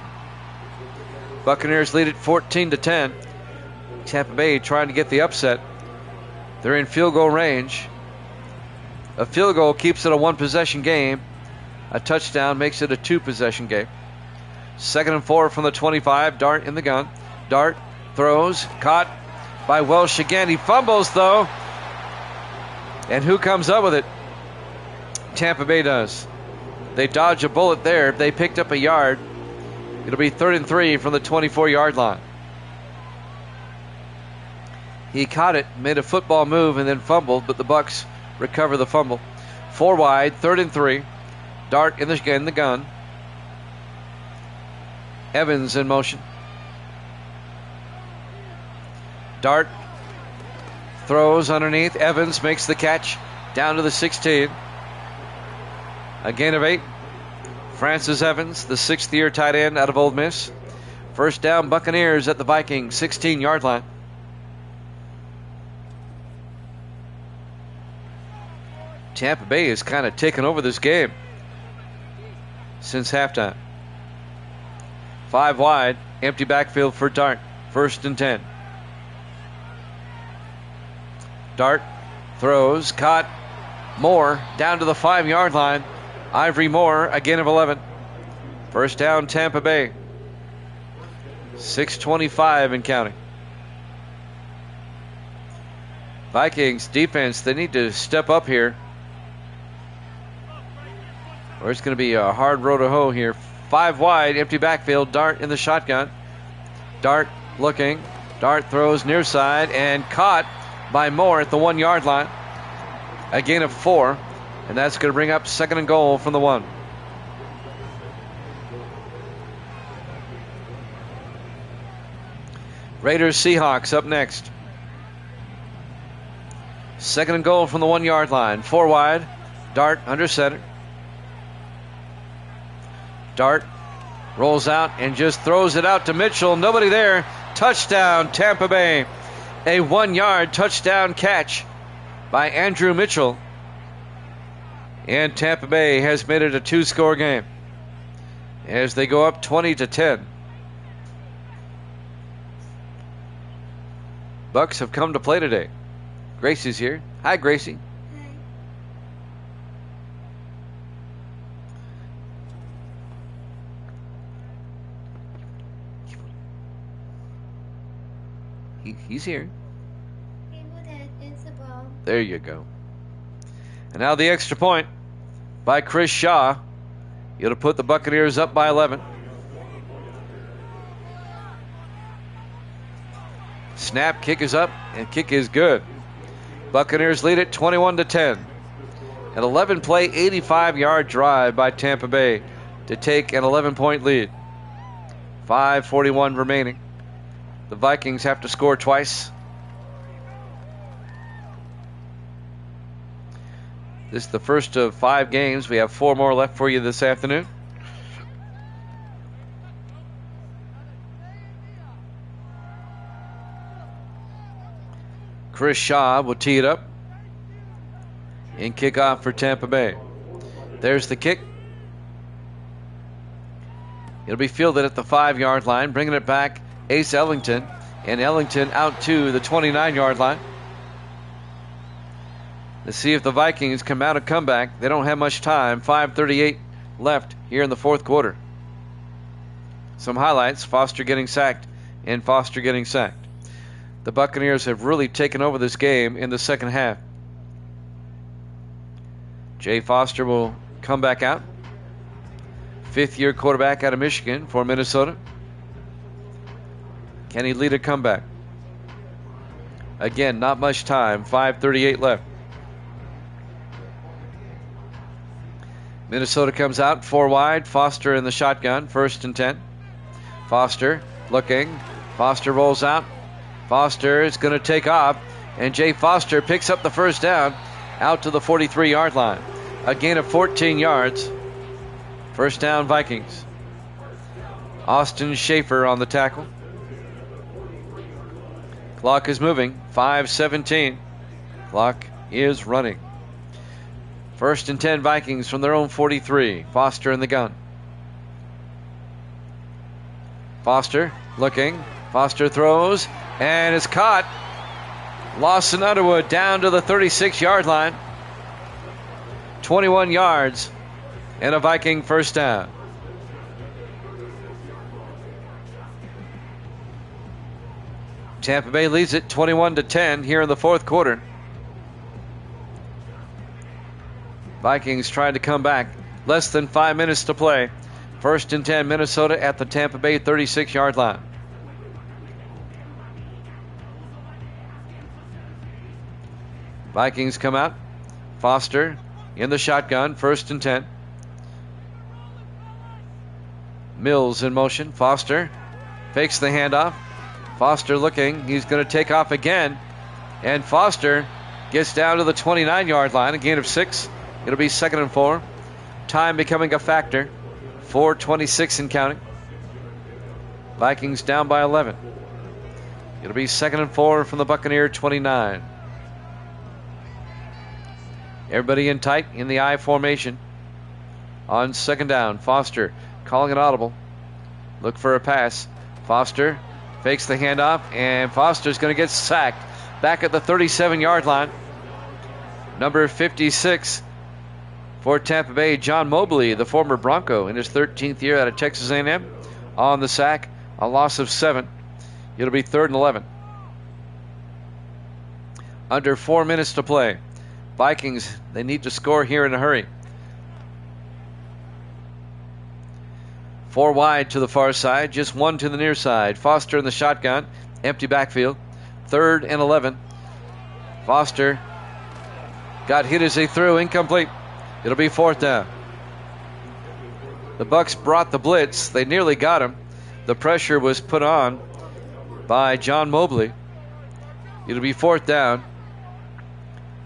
Buccaneers lead at 14-10. Tampa Bay trying to get the upset. They're in field goal range. A field goal keeps it a 1-possession game. A touchdown makes it a 2-possession game. 2nd and 4 from the 25. Dart in the gun. Dart throws. Caught by Welsh again. He fumbles, though. And who comes up with it? Tampa Bay does. They dodge a bullet there. They picked up a yard. It'll be 3rd and 3 from the 24-yard line. He caught it, made a football move, and then fumbled, but the Bucs recover the fumble. 4 wide, 3rd and 3. Dart in the gun. Evans in motion. Dart throws underneath. Evans makes the catch down to the 16. A gain of 8. Francis Evans, the 6th-year tight end out of Ole Miss. First down, Buccaneers at the Viking 16-yard line. Tampa Bay has kind of taken over this game since halftime. 5 wide, empty backfield for Dart. 1st and 10. Dart throws, caught. Moore down to the 5-yard line. Ivory Moore, a gain of 11. First down, Tampa Bay. 6:25 and counting. Vikings defense, they need to step up here, or it's going to be a hard row to hoe here. 5 wide, empty backfield. Dart in the shotgun. Dart looking. Dart throws near side and caught by Moore at the 1-yard line. A gain of 4, and that's going to bring up 2nd and goal from the 1. Raiders Seahawks up next. 2nd and goal from the 1-yard line. 4 wide. Dart under center. Dart rolls out and just throws it out to Mitchell. Nobody there. Touchdown, Tampa Bay. A 1-yard touchdown catch by Andrew Mitchell. And Tampa Bay has made it a 2-score game as they go up 20-10. Bucs have come to play today. Gracie's here. Hi, Gracie. He's here. There you go. And now the extra point by Chris Shaw. It'll put the Buccaneers up by 11. Snap, kick is up, and kick is good. Buccaneers lead it 21-10. An 11-play, 85-yard drive by Tampa Bay to take an 11-point lead. 5:41 remaining. The Vikings have to score twice. This is the first of 5 games. We have 4 more left for you this afternoon. Chris Shaw will tee it up and kick off for Tampa Bay. There's the kick. It'll be fielded at the 5-yard line, bringing it back, Ace Ellington, and Ellington out to the 29-yard line. Let's see if the Vikings come out a comeback. They don't have much time. 5:38 left here in the fourth quarter. Some highlights: Foster getting sacked and Foster getting sacked. The Buccaneers have really taken over this game in the second half. Jay Foster will come back out. 5th-year quarterback out of Michigan for Minnesota. Can he lead a comeback? Again, not much time. 5:38 left. Minnesota comes out 4 wide. Foster in the shotgun. 1st and 10. Foster looking. Foster rolls out. Foster is going to take off. And Jay Foster picks up the first down out to the 43-yard line. A gain of 14 yards. First down, Vikings. Austin Schaefer on the tackle. Clock is moving. 5:17. Clock is running. 1st and 10 Vikings from their own 43. Foster in the gun. Foster looking. Foster throws and is caught. Lawson Underwood down to the 36-yard line. 21 yards and a Viking first down. Tampa Bay leads it 21-10 here in the fourth quarter. Vikings trying to come back. Less than 5 minutes to play. 1st and 10 Minnesota at the Tampa Bay 36-yard line. Vikings come out. Foster in the shotgun. 1st and 10. Mills in motion. Foster fakes the handoff. Foster looking. He's going to take off again. And Foster gets down to the 29-yard line. A gain of 6. It'll be 2nd and 4. Time becoming a factor. 4:26 and counting. Vikings down by 11. It'll be 2nd and 4 from the Buccaneer 29. Everybody in tight in the I formation. On 2nd down, Foster calling it audible. Look for a pass. Foster fakes the handoff, and Foster's going to get sacked back at the 37-yard line. Number 56 for Tampa Bay, John Mobley, the former Bronco, in his 13th year out of Texas A&M. On the sack, a loss of 7. It'll be 3rd and 11. Under 4 minutes to play. Vikings, they need to score here in a hurry. 4 wide to the far side, just 1 to the near side. Foster in the shotgun, empty backfield. 3rd and 11. Foster got hit as he threw, incomplete. It'll be 4th down. The Bucs brought the blitz. They nearly got him. The pressure was put on by John Mobley. It'll be 4th down.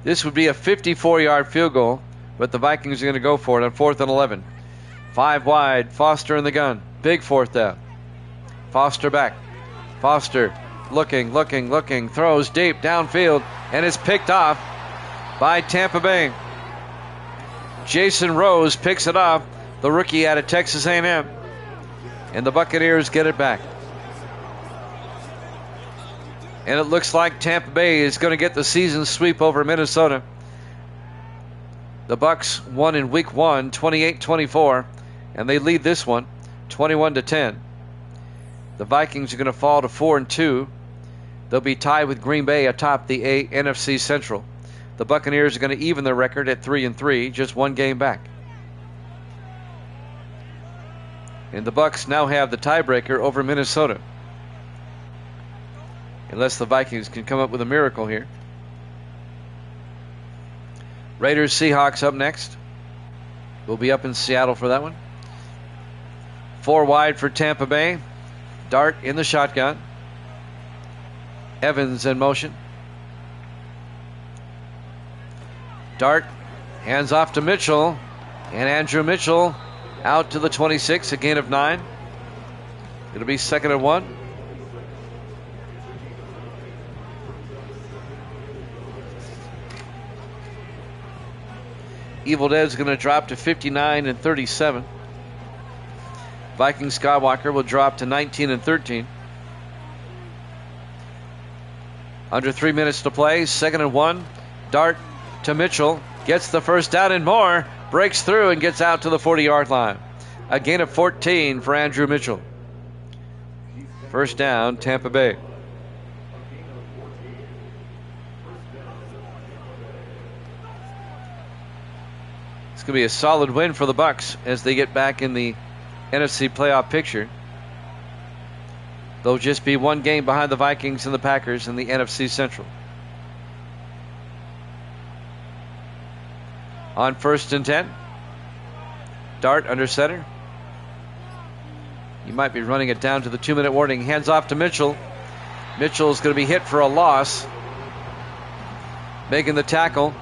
This would be a 54-yard field goal, but the Vikings are going to go for it on 4th and 11. 5 wide, Foster in the gun. Big 4th down. Foster back. Foster looking, throws deep downfield, and is picked off by Tampa Bay. Jason Rose picks it off, the rookie out of Texas A&M. And the Buccaneers get it back. And it looks like Tampa Bay is going to get the season sweep over Minnesota. The Bucs won in week 1, 28-24, and they lead this one 21-10. The Vikings are going to fall to 4-2. They'll be tied with Green Bay atop the NFC Central. The Buccaneers are going to even their record at 3-3, just 1 game back. And the Bucs now have the tiebreaker over Minnesota. Unless the Vikings can come up with a miracle here. Raiders Seahawks up next. We'll be up in Seattle for that one. 4 wide for Tampa Bay. Dart in the shotgun. Evans in motion. Dart hands off to Mitchell. And Andrew Mitchell out to the 26, a gain of 9. It'll be 2nd and 1. Evil Dead's going to drop to 59 and 37. Viking Skywalker will drop to 19 and 13. Under 3 minutes to play. 2nd and 1. Dart to Mitchell. Gets the first down and more. Breaks through and gets out to the 40-yard line. A gain of 14 for Andrew Mitchell. First down, Tampa Bay. It's going to be a solid win for the Bucs as they get back in the NFC playoff picture. They'll just be 1 game behind the Vikings and the Packers in the NFC Central. On 1st and 10. Dart under center. You might be running it down to the 2-minute warning. Hands off to Mitchell. Mitchell's going to be hit for a loss. Making the tackle,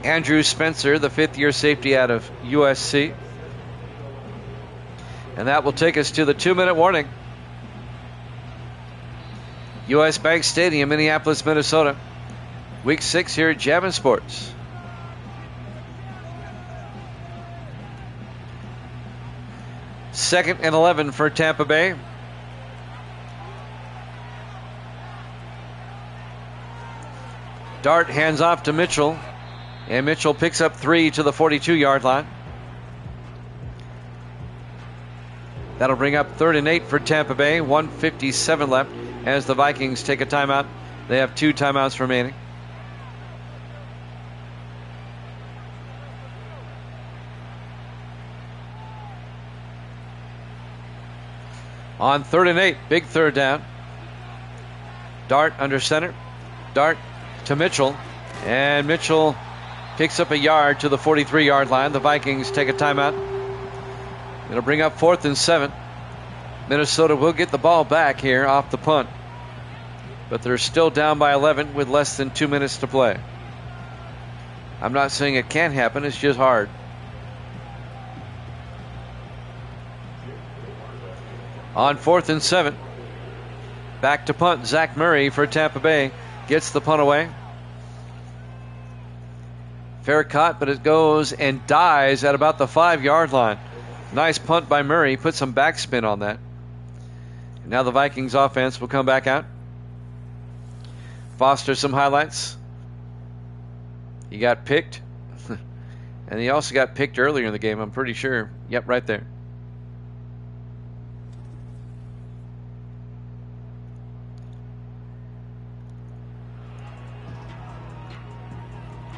Andrew Spencer, the 5th-year safety out of USC. And that will take us to the 2-minute warning. US Bank Stadium, Minneapolis, Minnesota. Week 6 here at Jammin' Sports. Second and 11 for Tampa Bay. Dart hands off to Mitchell. And Mitchell picks up 3 to the 42-yard line. That'll bring up 3rd and 8 for Tampa Bay. 1:57 left as the Vikings take a timeout. They have 2 timeouts remaining. On 3rd and 8, big 3rd down. Dart under center. Dart to Mitchell. And Mitchell picks up a yard to the 43-yard line. The Vikings take a timeout. It'll bring up 4th and 7. Minnesota will get the ball back here off the punt. But they're still down by 11 with less than 2 minutes to play. I'm not saying it can't happen, it's just hard. On 4th and 7. Back to punt. Zach Murray for Tampa Bay gets the punt away. Fair caught, but it goes and dies at about the 5-yard line. Nice punt by Murray. Put some backspin on that. And now the Vikings offense will come back out. Foster some highlights. He got picked. And he also got picked earlier in the game, I'm pretty sure. Yep, right there.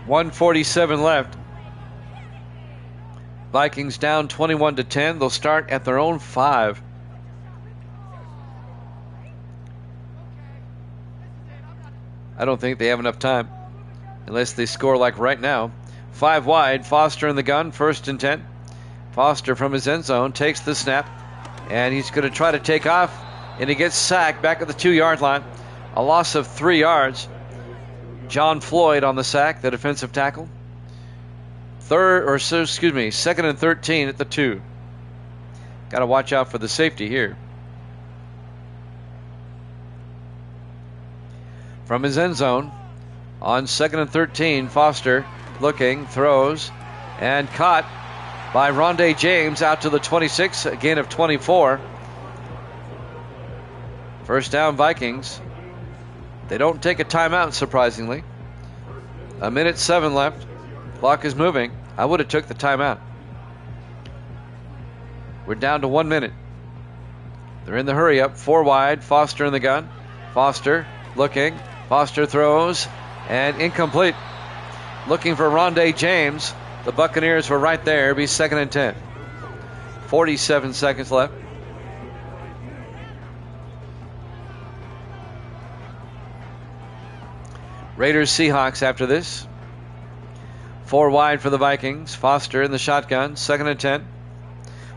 .147 left. Vikings down 21-10. They'll start at their own 5. I don't think they have enough time unless they score like right now. 5 wide. Foster in the gun. 1st and 10. Foster from his end zone takes the snap, and he's going to try to take off, and he gets sacked back at the 2-yard line. A loss of 3 yards. John Floyd on the sack, the defensive tackle. 2nd and 13 at the 2. Got to watch out for the safety here. From his end zone, on 2nd and 13, Foster looking, throws, and caught by Rondé James out to the 26, a gain of 24. First down, Vikings. They don't take a timeout, surprisingly. 1:07 left. Clock is moving. I would have took the timeout. We're down to 1 minute. They're in the hurry up. 4 wide. Foster in the gun. Foster looking. Foster throws. And incomplete. Looking for Rondé James. The Buccaneers were right there. It'll be 2nd and 10. 47 seconds left. Raiders Seahawks after this. 4 wide for the Vikings. Foster in the shotgun. 2nd and 10.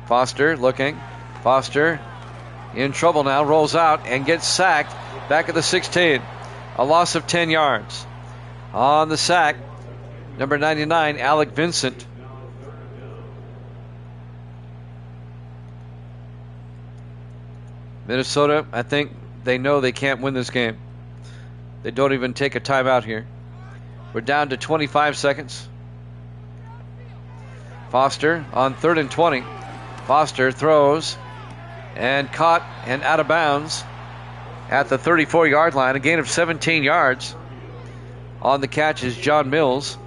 Foster looking. Foster in trouble now. Rolls out and gets sacked back at the 16. A loss of 10 yards. On the sack, number 99, Alec Vincent. Minnesota, I think they know they can't win this game. They don't even take a timeout here. We're down to 25 seconds. Foster on 3rd and 20. Foster throws and caught and out of bounds at the 34-yard line. A gain of 17 yards. On the catch is John Mills.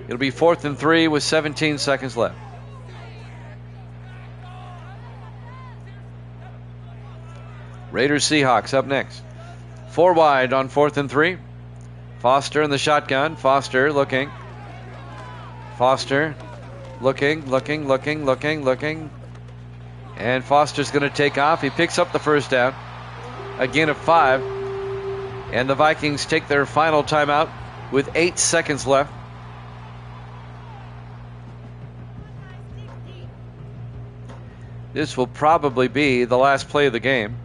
It'll be 4th and 3 with 17 seconds left. Raiders Seahawks up next. 4 wide on 4th and 3. Foster in the shotgun. Foster looking. Foster looking. And Foster's going to take off. He picks up the first down. A gain of 5. And the Vikings take their final timeout with 8 seconds left. This will probably be the last play of the game,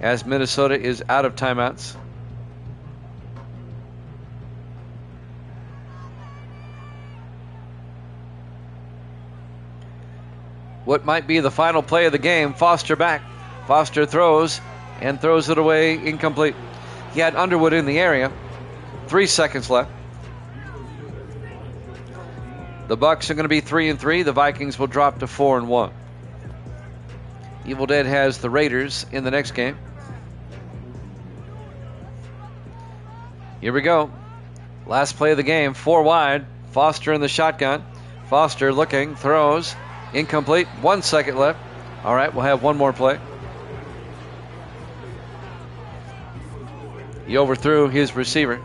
as Minnesota is out of timeouts. What might be the final play of the game? Foster back. Foster throws and throws it away, incomplete. He had Underwood in the area. 3 seconds left. The Bucks are going to be 3 and 3. The Vikings will drop to 4 and 1. Evil Dead has the Raiders in the next game. Here we go. Last play of the game. 4 wide. Foster in the shotgun. Foster looking, throws, incomplete. 1 second left. All right, we'll have one more play. He overthrew his receiver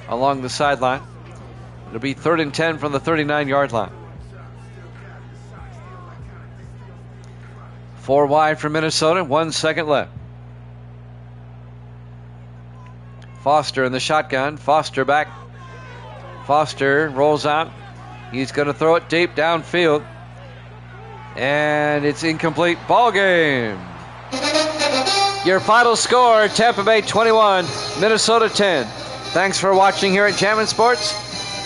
along the sideline. It'll be 3rd and 10 from the 39-yard line. 4 wide for Minnesota. 1 second left. Foster in the shotgun. Foster back. Foster rolls out. He's going to throw it deep downfield. And it's incomplete. Ball game. Your final score, Tampa Bay 21, Minnesota 10. Thanks for watching here at Jammin' Sports.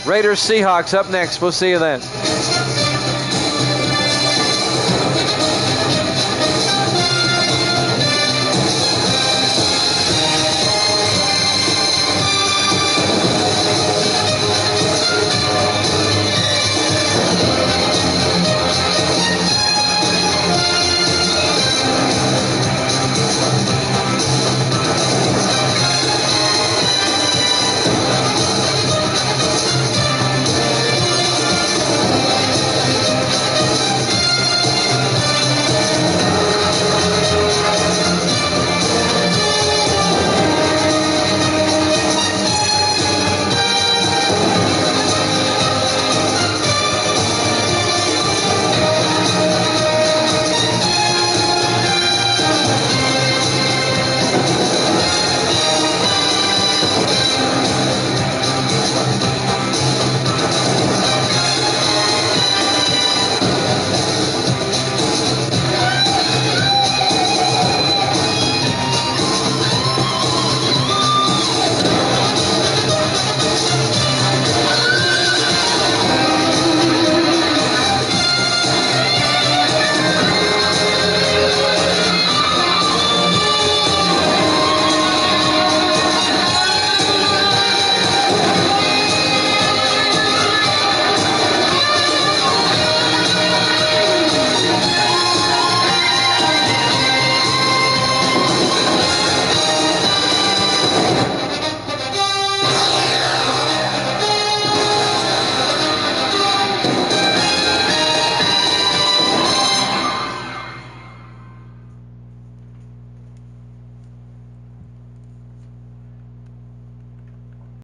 Raiders Seahawks up next. We'll see you then.